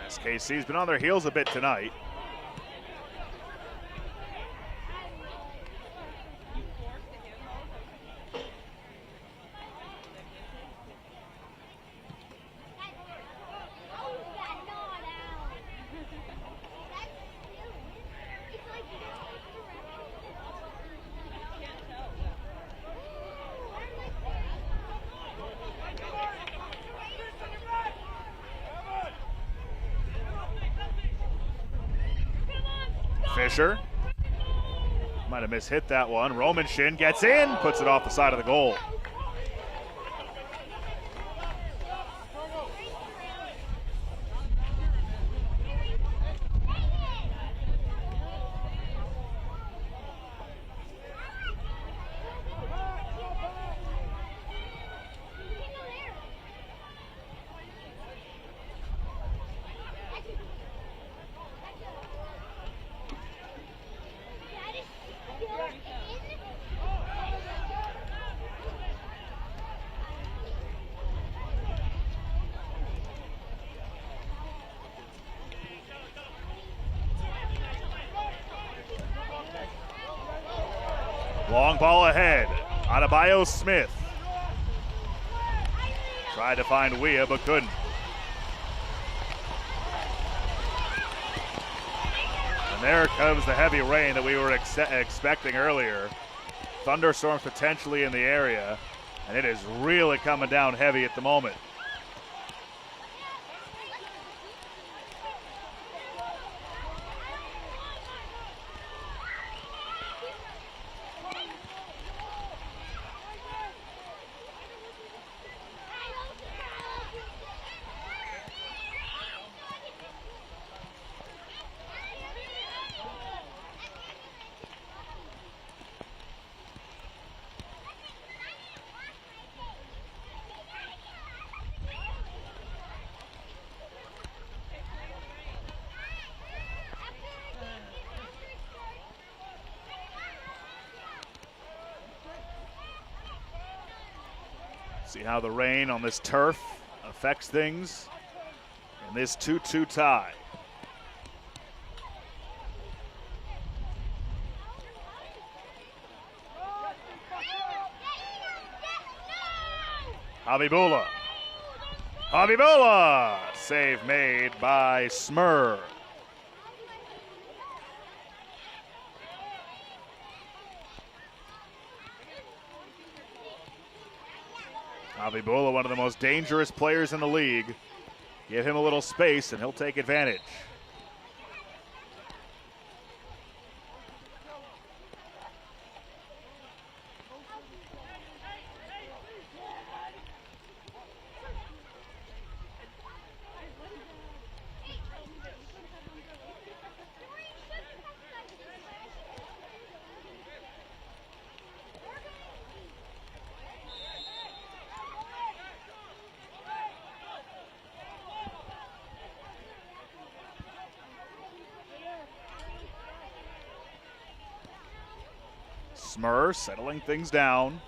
SKC's been on their heels a bit tonight. Fisher might have mishit that one. Roman Shin gets in, puts it off the side of the goal. Long ball ahead. Adebayo Smith. Tried to find Weah, but couldn't. And there comes the heavy rain that we were expecting earlier. Thunderstorms potentially in the area, and it is really coming down heavy at the moment. See how the rain on this turf affects things in this 2-2 tie. Habibullah. Habibullah! Save made by Smur. Habibullah, one of the most dangerous players in the league. Give him a little space and he'll take advantage. Smur settling things down.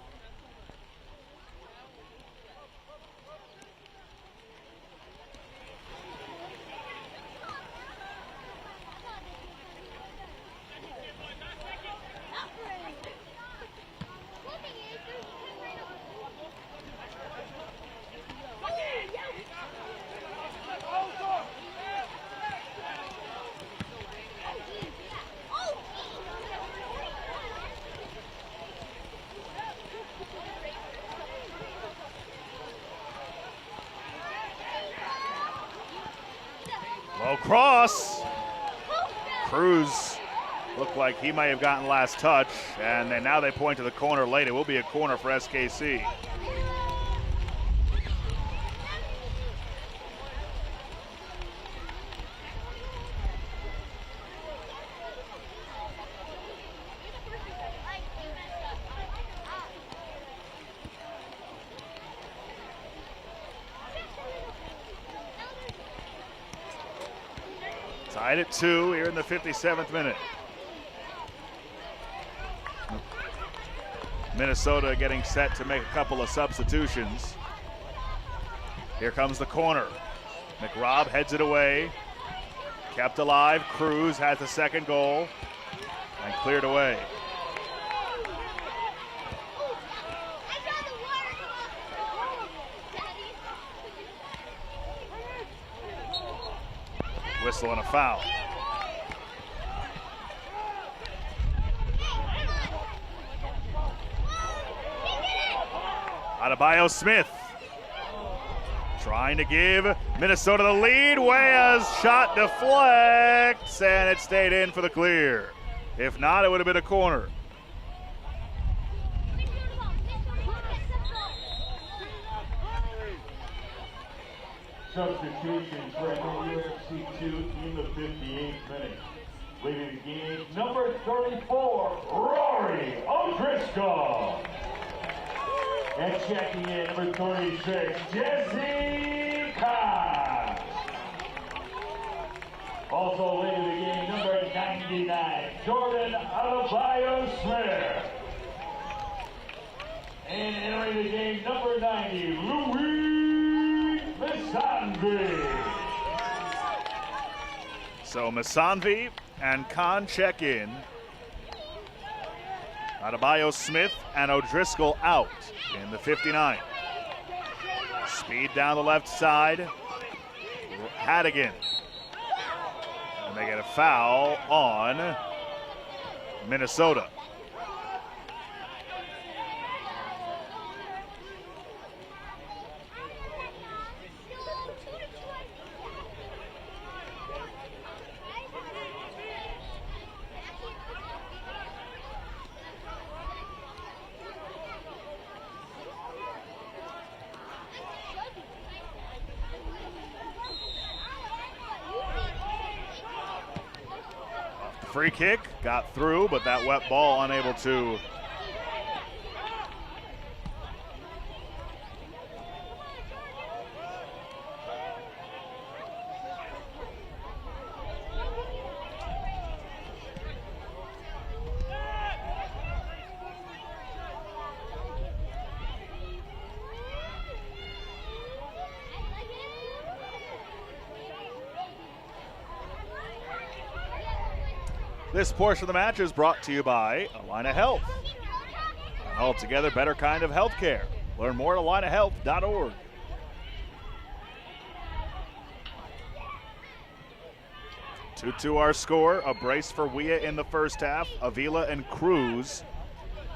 Low cross. Cruz looked like he may have gotten last touch, and then now they point to the corner late. It will be a corner for SKC. Tied at 2 here in the 57th minute. Minnesota getting set to make a couple of substitutions. Here comes the corner. McRobb heads it away. Kept alive. Cruz has the second goal and cleared away. Whistle and a foul. Adebayo Smith Trying to give Minnesota the lead. Weah's shot deflects, and it stayed in for the clear. If not, it would have been a corner. Substitutions for MNUFC2 in the 58th minute. Leading the game, number 34, Rory O'Driscoll. And checking in, number 36, Jesse Cox. Also leading the game, number 99, Jordan Adebayo-Smith. And entering the game, number 90, Louis Misanvi. So Misanvi and Khan check in. Adebayo-Smith and O'Driscoll out in the 59. Speed down the left side. Hadigan. And they get a foul on Minnesota. Free kick, got through, but that wet ball unable to. This portion of the match is brought to you by Allina Health. An altogether better kind of healthcare. Learn more at allinahealth.org. Two our score. A brace for Weah in the first half. Avila and Cruz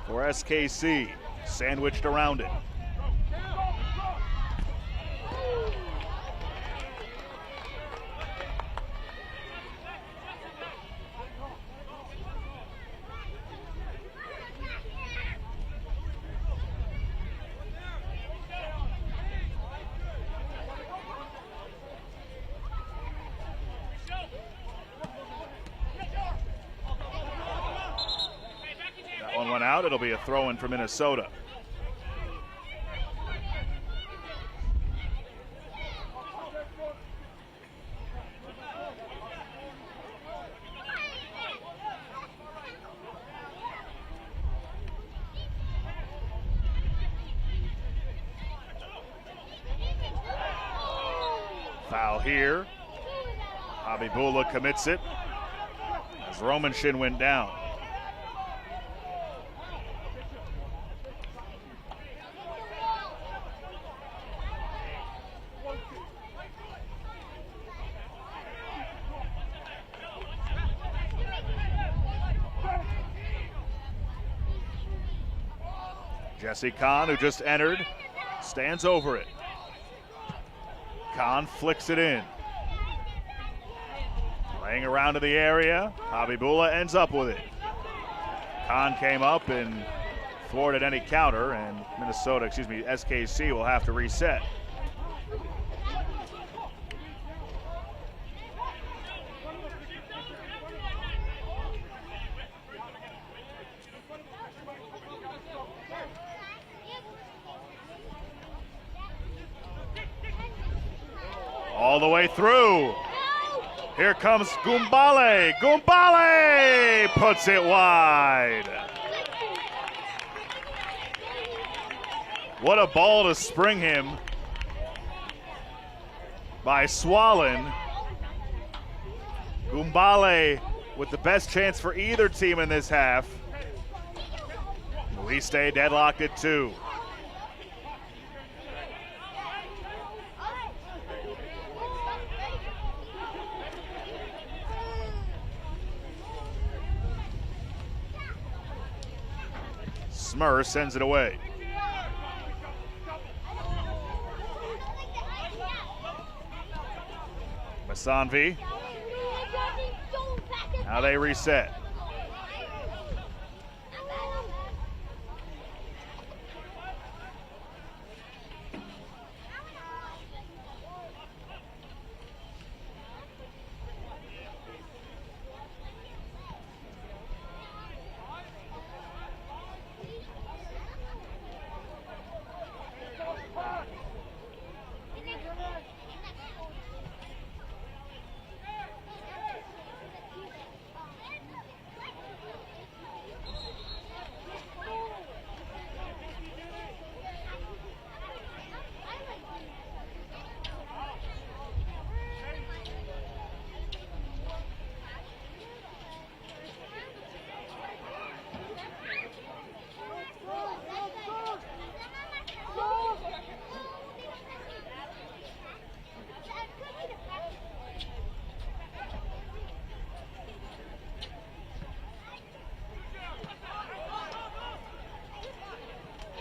for SKC. Sandwiched around it. Out. It'll be a throw-in for Minnesota. Foul here. Habibullah commits it as Romanshin went down. Jesse Khan, who just entered, stands over it. Khan flicks it in. Laying around to the area, Habibullah ends up with it. Khan came up and thwarted any counter, and SKC will have to reset. All the way through. Here comes Gumbale. Gumbale puts it wide. What a ball to spring him by Swallen. Gumbale with the best chance for either team in this half. We stay deadlocked at 2. Smur sends it away. Sanvi. Now they reset.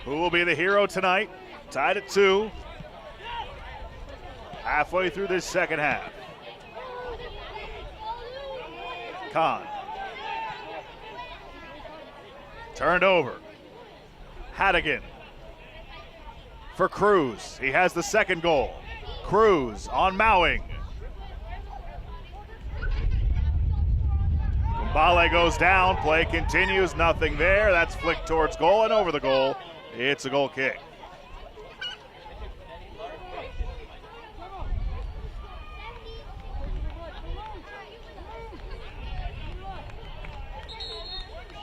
Who will be the hero tonight? Tied at 2. Halfway through this second half. Khan. Turned over. Hadigan. For Cruz. He has the second goal. Cruz on Mowing. Kumbale goes down. Play continues. Nothing there. That's flicked towards goal and over the goal. It's a goal kick.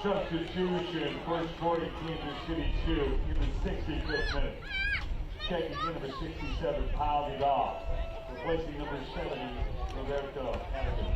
Substitution, first scoring Kansas City 2 in the 65th minute. Checking in number 67, Pau Vidal. Replacing number 70, Roberto Hadigan.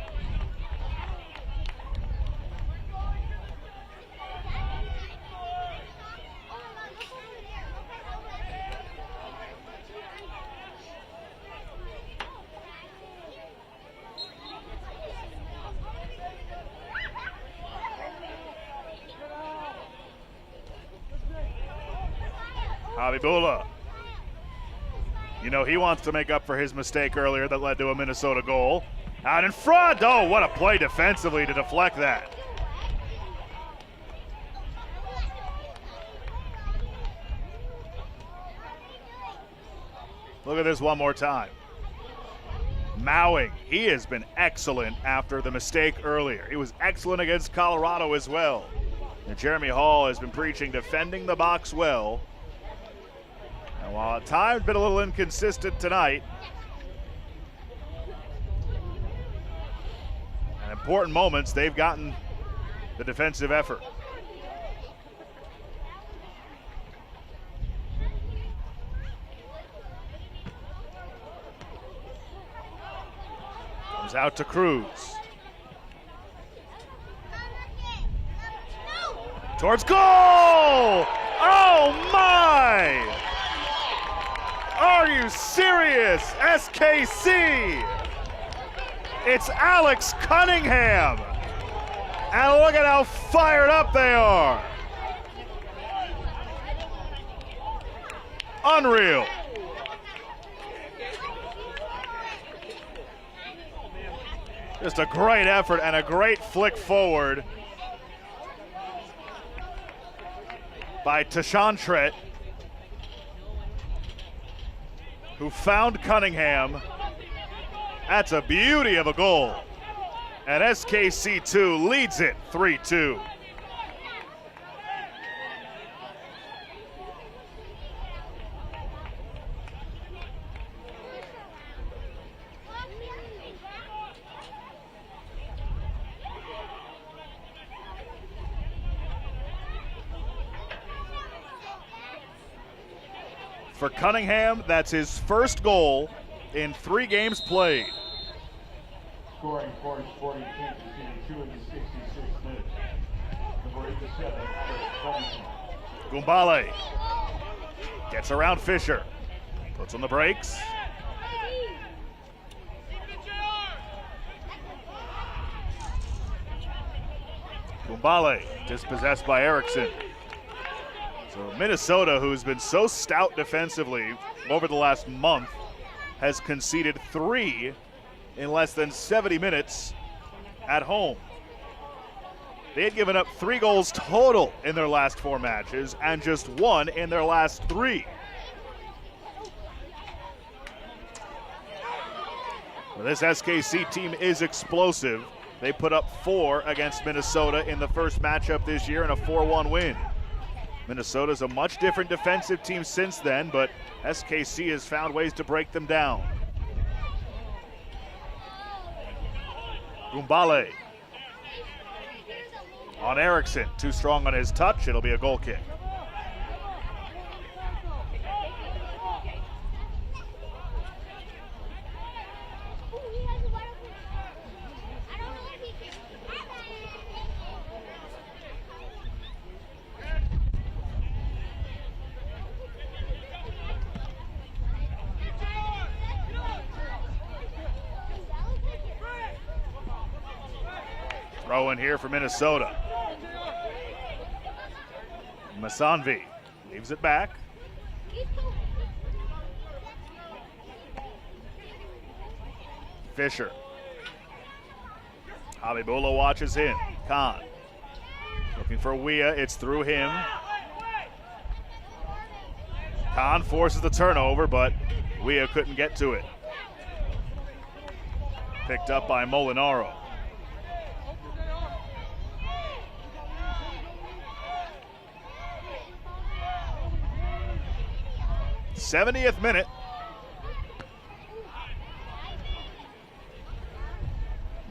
Habibullah. You know, he wants to make up for his mistake earlier that led to a Minnesota goal. Out in front. Oh, what a play defensively to deflect that. Look at this one more time. Mowing, he has been excellent after the mistake earlier. He was excellent against Colorado as well. And Jeremy Hall has been preaching defending the box well. And while at times been a little inconsistent tonight, in important moments, they've gotten the defensive effort. Comes out to Cruz. Towards goal! Oh my! Are you serious? SKC! It's Alex Cunningham! And look at how fired up they are! Unreal. Just a great effort and a great flick forward by Tashawn Trett, who found Cunningham. That's a beauty of a goal. And SKC2 leads it 3-2. For Cunningham, that's his first goal in 3 games played. Scoring for Sporting Kansas City 2 in the 66th minute. Number 87, Alex Cunningham. Gumbale gets around Fisher, puts on the brakes. Gumbale dispossessed by Erickson. So Minnesota, who's been so stout defensively over the last month, has conceded 3 in less than 70 minutes at home. They had given up 3 goals total in their last 4 matches and just 1 in their last 3. Well, this SKC team is explosive. They put up 4 against Minnesota in the first matchup this year and a 4-1 win. Minnesota's a much different defensive team since then, but SKC has found ways to break them down. Gumbale on Eriksson, too strong on his touch. It'll be a goal kick. Throw in here for Minnesota. Masanvi leaves it back. Fisher. Habibullah watches him. Khan looking for Weah. It's through him. Khan forces the turnover, but Weah couldn't get to it. Picked up by Molinaro. 70th minute.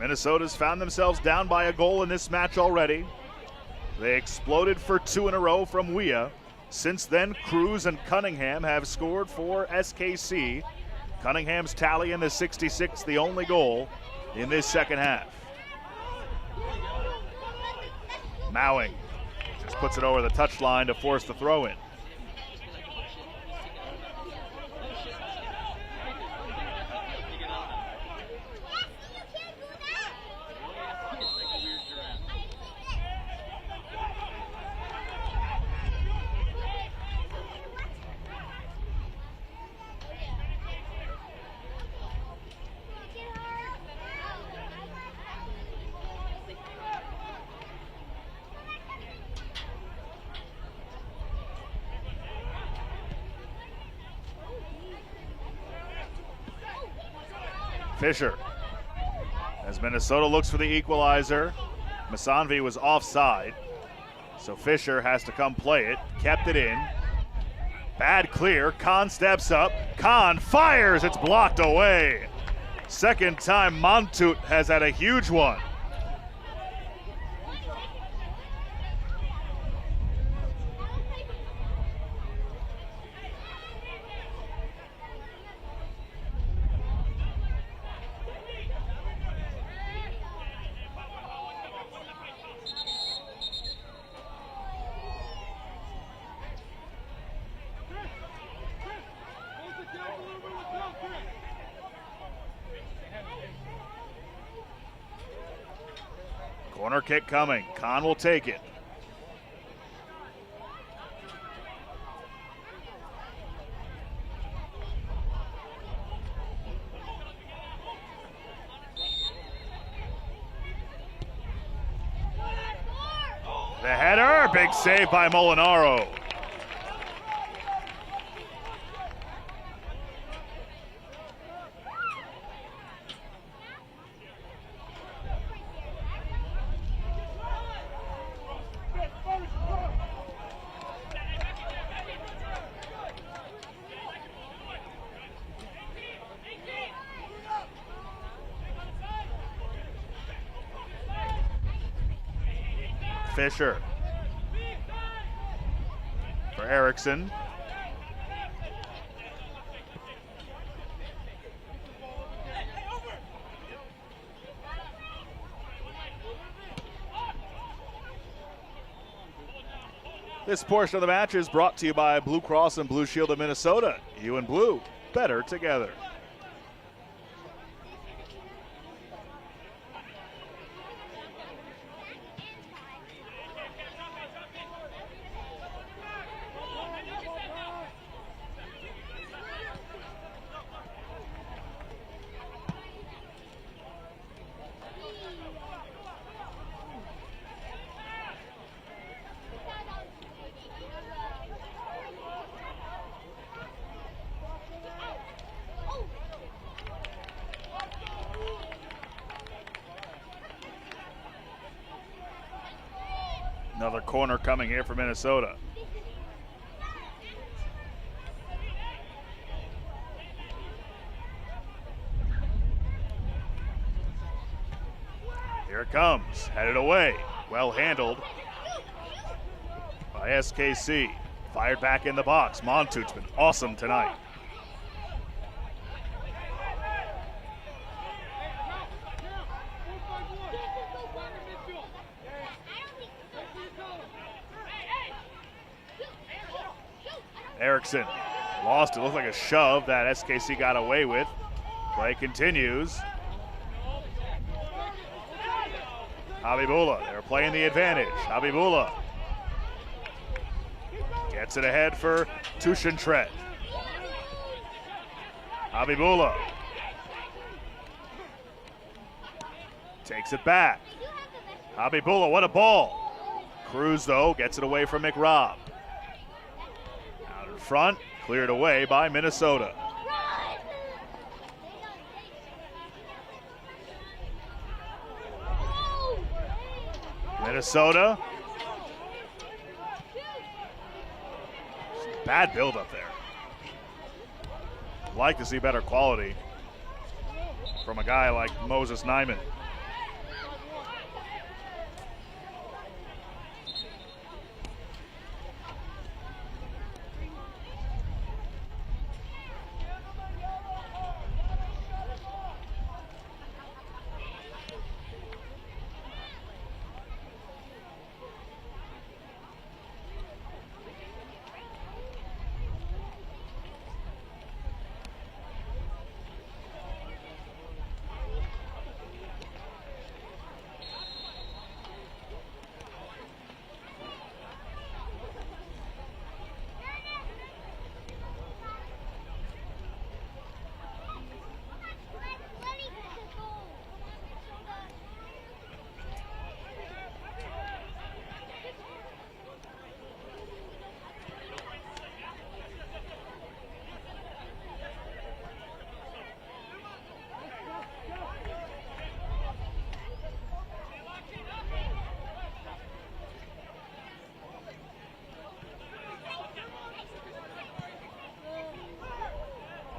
Minnesota's found themselves down by a goal in this match already. They exploded for 2 in a row from Weah. Since then, Cruz and Cunningham have scored for SKC. Cunningham's tally in the 66th, the only goal in this second half. Mowing just puts it over the touchline to force the throw in. Fisher, as Minnesota looks for the equalizer. Masanvi was offside, so Fisher has to come play it. Kept it in. Bad clear. Khan steps up. Khan fires. It's blocked away. Second time Montut has had a huge one. Corner kick coming. Khan will take it. The header, big save by Molinaro. Fisher for Eriksson. This portion of the match is brought to you by Blue Cross and Blue Shield of Minnesota. You and Blue, better together. Another corner coming here for Minnesota. Here it comes, headed away. Well handled by SKC. Fired back in the box. Montout's been awesome tonight. Erickson lost it. Looked like a shove that SKC got away with. Play continues. Habibullah, they're playing the advantage. Habibullah gets it ahead for Tushentret. Habibullah takes it back. Habibullah, what a ball. Cruz, though, gets it away from McRobb. Out in front, cleared away by Minnesota. Minnesota. Bad build up there. Like to see better quality from a guy like Moses Nyman.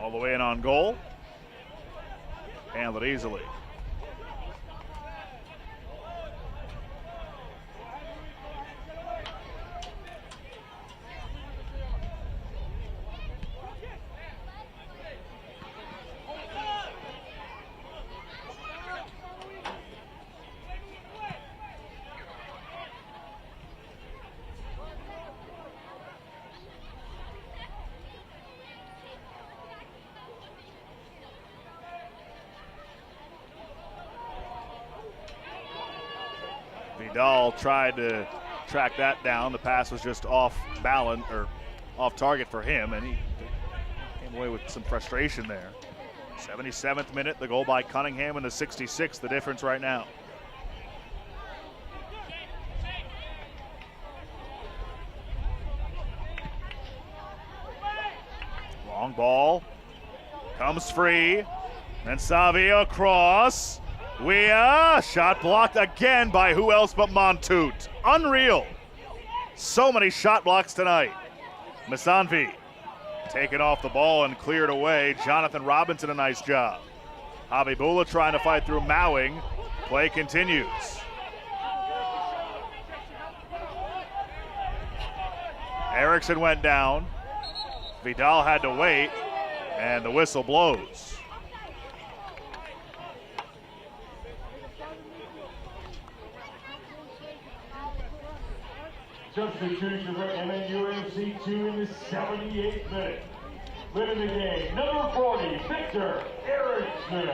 All the way in on goal. Handled easily. Vidal tried to track that down. The pass was just off balance or off target for him, and he came away with some frustration there. 77th minute, the goal by Cunningham, and the 66th, the difference right now. Long ball, comes free, and Savio cross. Weah, shot blocked again by who else but Montout. Unreal. So many shot blocks tonight. Misanvi taken off the ball and cleared away. Jonathan Robinson, a nice job. Habibullah trying to fight through Mowing. Play continues. Erickson went down. Vidal had to wait, and the whistle blows. Substitution for MNUFC2 in the 78th minute. Leading the game, number 40, Victor Erickson.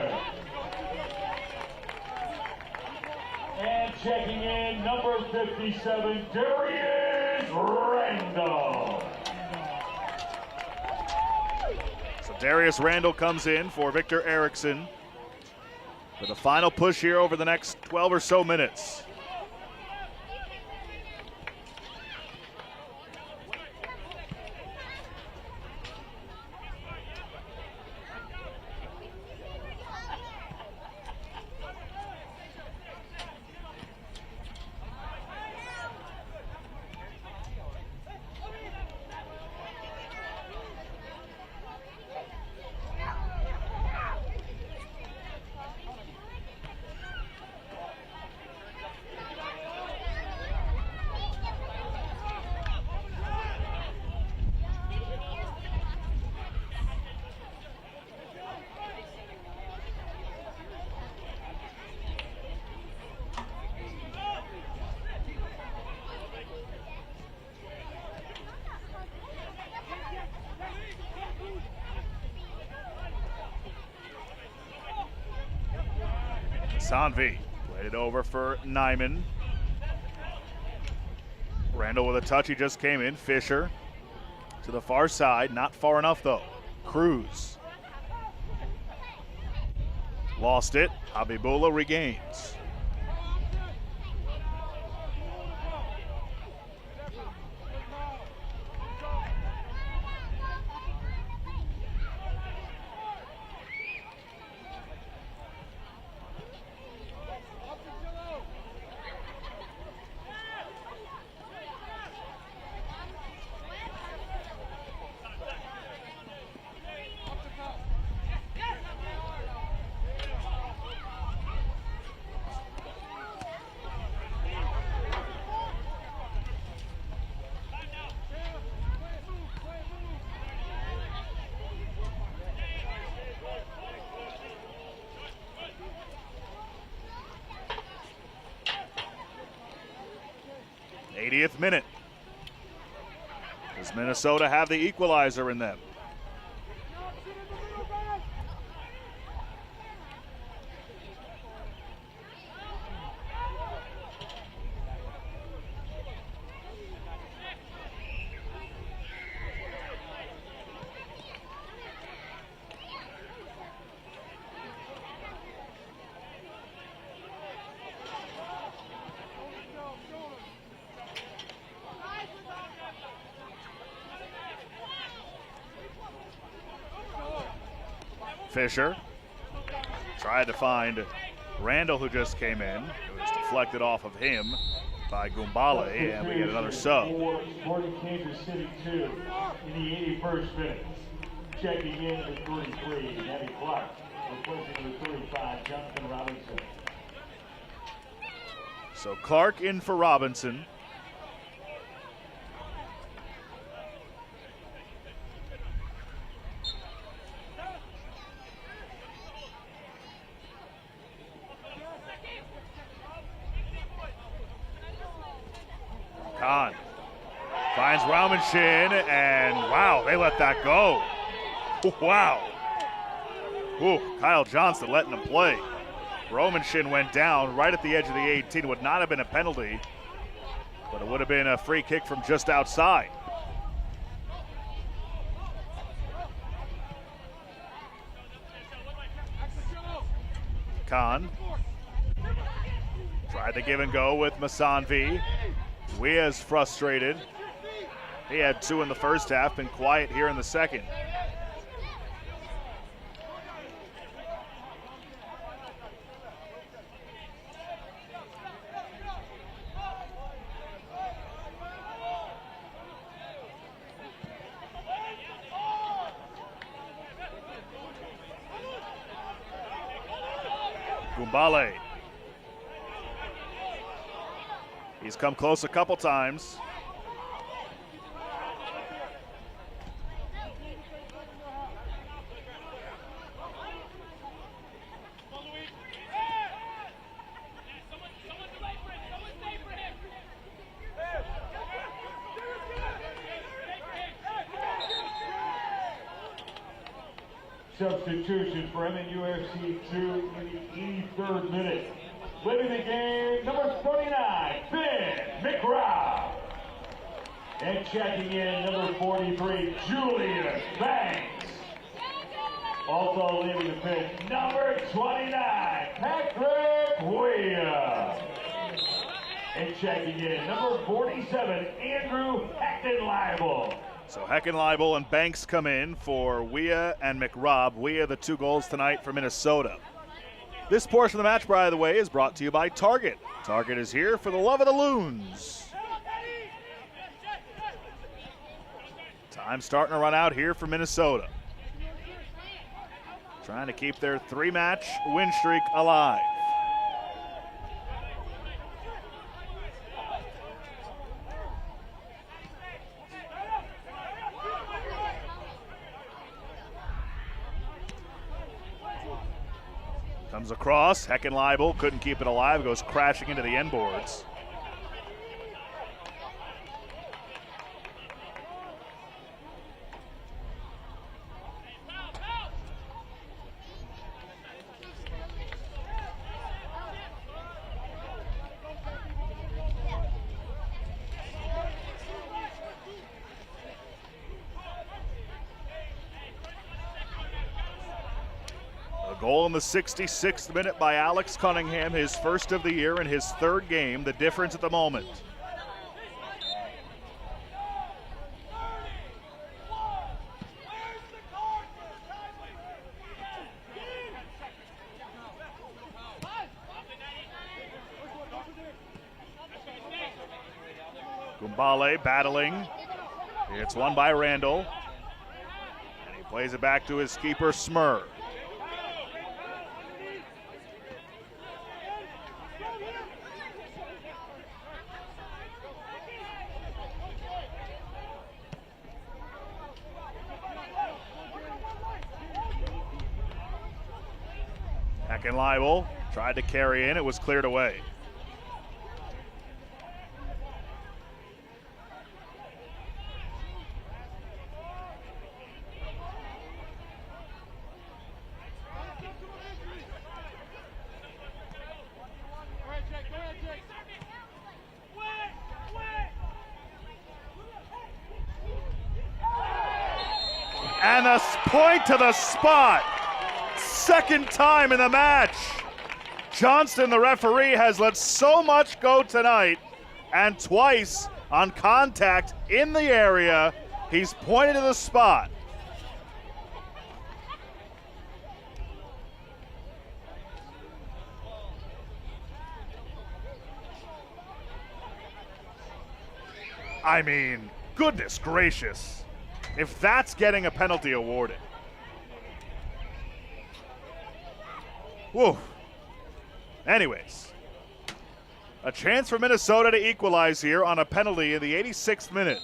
And checking in, number 57, Darius Randall. So Darius Randall comes in for Victor Erickson for the final push here over the next 12 or so minutes. Sanvi played it over for Nyman. Randall with a touch, he just came in. Fisher to the far side, not far enough though. Cruz. Lost it, Habibullah regains. Minute. Does Minnesota have the equalizer in them? Fisher tried to find Randall, who just came in. It was deflected off of him by Gumbale, and we get another sub. Sporting Kansas City 2 in the 81st minute. Checking in at 33, Eddie Clark, replacing the 35, Jonathan Robinson. So Clark in for Robinson. Khan finds Raumanchin, and wow, they let that go. Wow. Ooh, Kyle Johnston letting him play. Raumanchin went down right at the edge of the 18. Would not have been a penalty, but it would have been a free kick from just outside. Khan tried to give and go with Masanvi. Weah's frustrated. He had 2 in the first half, been quiet here in the second. Gumbale. He's come close a couple times. Substitution for MNUFC2 in the 83rd minute. Leading the game, number 39, Ben McRobb. And checking in, number 43, Julius Banks. Also leaving the pitch, number 29, Patrick Weah. And checking in, number 47, Andrew Heckenleibel. So Heckenleibel and Banks come in for Weah and McRobb. Weah, the 2 goals tonight for Minnesota. This portion of the match, by the way, is brought to you by Target. Target is here for the love of the loons. Time starting to run out here for Minnesota. Trying to keep their 3-match win streak alive. Comes across, Heckenleibel couldn't keep it alive, goes crashing into the end boards. Goal in the 66th minute by Alex Cunningham, his first of the year and his third game, the difference at the moment. Gumbale battling. It's won by Randall. And he plays it back to his keeper, Smur. Heckenleibel tried to carry in, it was cleared away. And a point to the spot. Second time in the match. Johnston, the referee, has let so much go tonight, and twice on contact in the area, he's pointed to the spot. I mean, goodness gracious, if that's getting a penalty awarded. Whoa. Anyways, a chance for Minnesota to equalize here on a penalty in the 86th minute.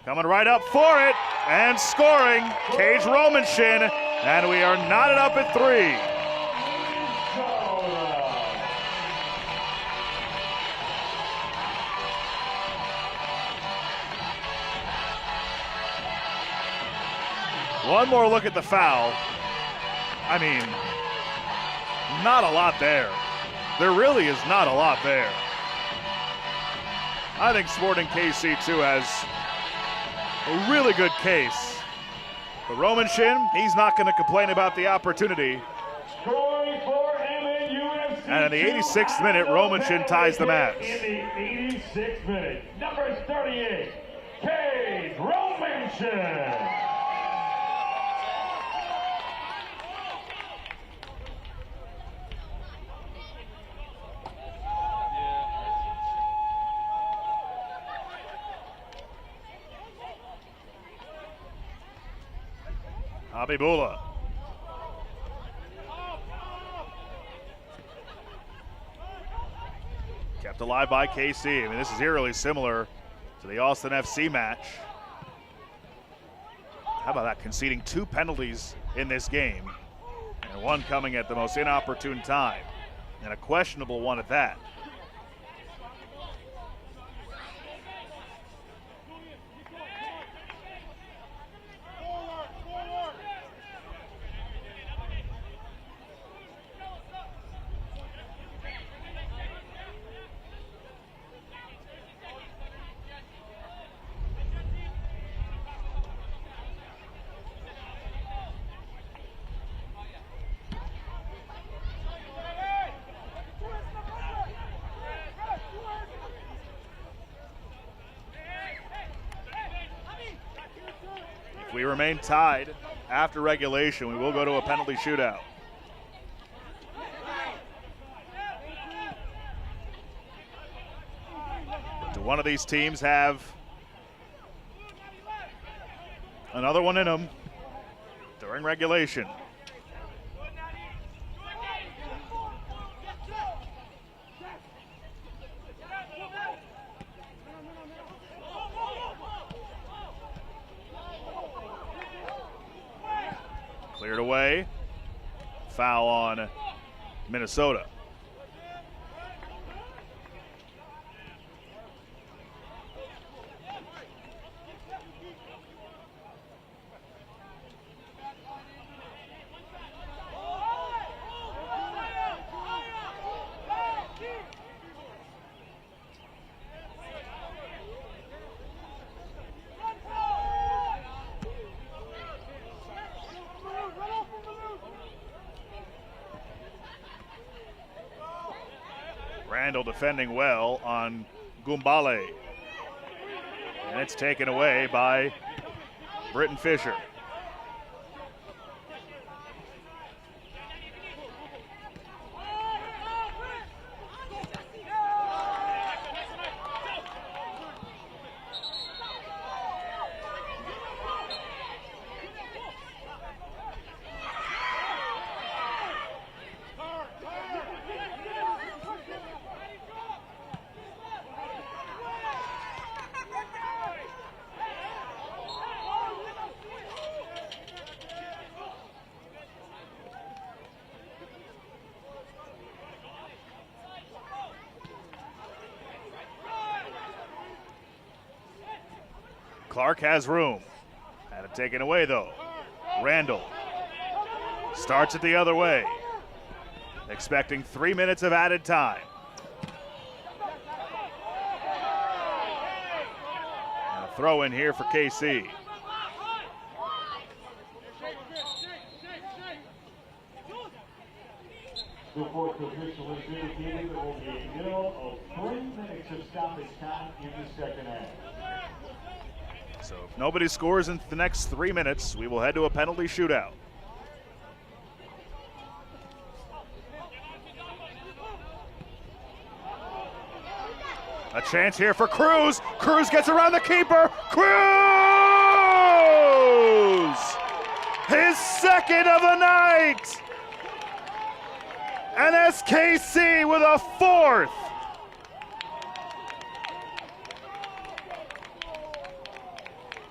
Coming right up for it and scoring, Cage Romanshin, and we are knotted up at 3. One more look at the foul. I mean, not a lot there. There really is not a lot there. I think Sporting KC2 has a really good case. But Romanshin, he's not going to complain about the opportunity. Scoring for MNUFC2. And in the 86th minute, Romanshin ties the match. In the 86th minute, number 38, Cage Romanshin. Habibullah. Kept alive by KC. I mean, this is eerily similar to the Austin FC match. How about that? Conceding 2 penalties in this game, and one coming at the most inopportune time, and a questionable one at that. If we remain tied after regulation, we will go to a penalty shootout. Do one of these teams have another one in them during regulation? Cleared away. Foul on Minnesota. Randall defending well on Gumbale. And it's taken away by Britton Fisher. Clark has room. Had it taken away though. Randall starts it the other way. Expecting 3 minutes of added time. And a throw in here for KC. The fourth official has indicated there will be a middle of 3 minutes of stoppage time in the second half. So if nobody scores in the next 3 minutes, we will head to a penalty shootout. A chance here for Cruz. Cruz gets around the keeper. Cruz! His second of the night! And SKC with a fourth.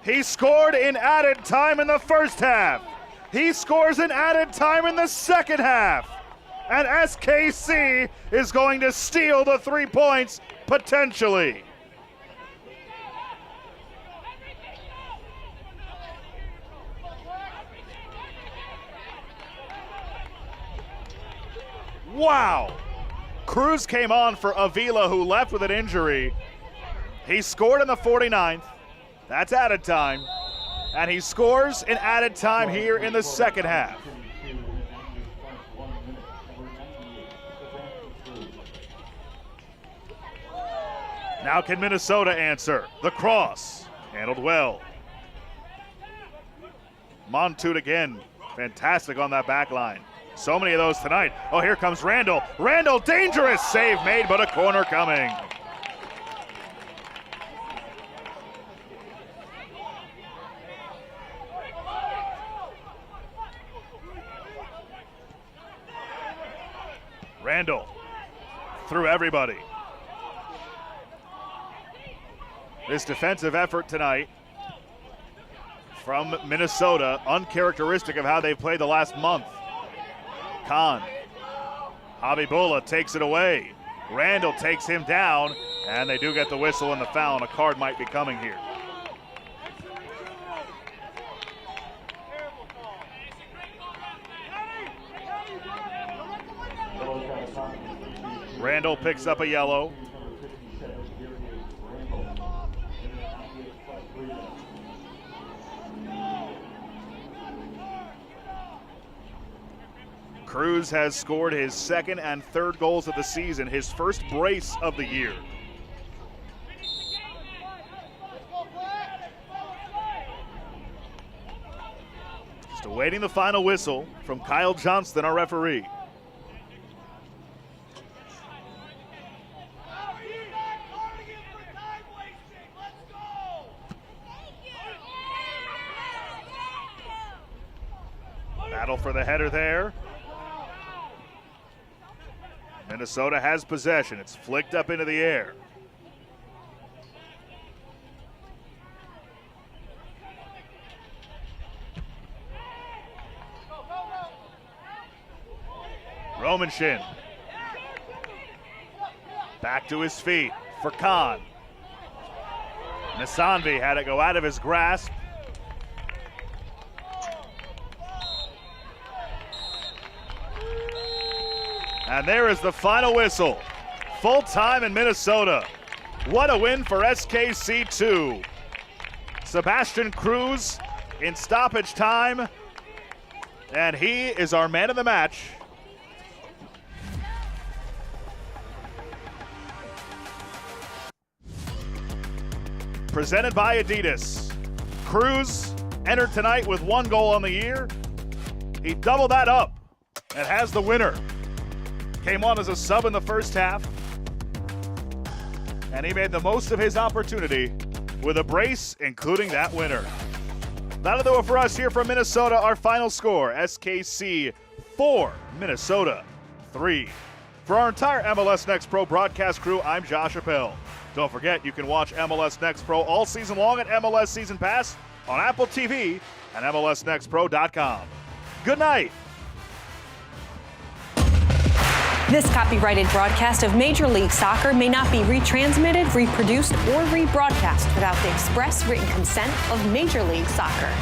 He scored in added time in the first half. He scores in added time in the second half. And SKC is going to steal the 3 points, potentially. Wow. Cruz came on for Avila, who left with an injury. He scored in the 49th. That's added time. And he scores in added time here in the second half. Now can Minnesota answer? The cross, handled well. Montoute again, fantastic on that back line. So many of those tonight. Oh, here comes Randall. Randall, dangerous save made, but a corner coming. Randall through everybody. This defensive effort tonight from Minnesota, uncharacteristic of how they've played the last month. Khan, Habibullah takes it away. Randall takes him down, and they do get the whistle and the foul, and a card might be coming here. Randall picks up a yellow. Cruz has scored his second and third goals of the season, his first brace of the year. Just awaiting the final whistle from Kyle Johnston, our referee. Battle for the header there. Minnesota has possession. It's flicked up into the air. Romanshin. Back to his feet for Khan. Nisanvi had it go out of his grasp. And there is the final whistle. Full time in Minnesota. What a win for SKC2. Sebastian Cruz in stoppage time. And he is our man of the match. presented by Adidas. Cruz entered tonight with 1 goal on the year. He doubled that up and has the winner. Came on as a sub in the first half, and he made the most of his opportunity with a brace, including that winner. That'll do it for us here from Minnesota. Our final score, SKC 4, Minnesota 3. For our entire MLS Next Pro broadcast crew, I'm Josh Appel. Don't forget, you can watch MLS Next Pro all season long at MLS Season Pass on Apple TV and MLSNextPro.com. Good night. This copyrighted broadcast of Major League Soccer may not be retransmitted, reproduced, or rebroadcast without the express written consent of Major League Soccer.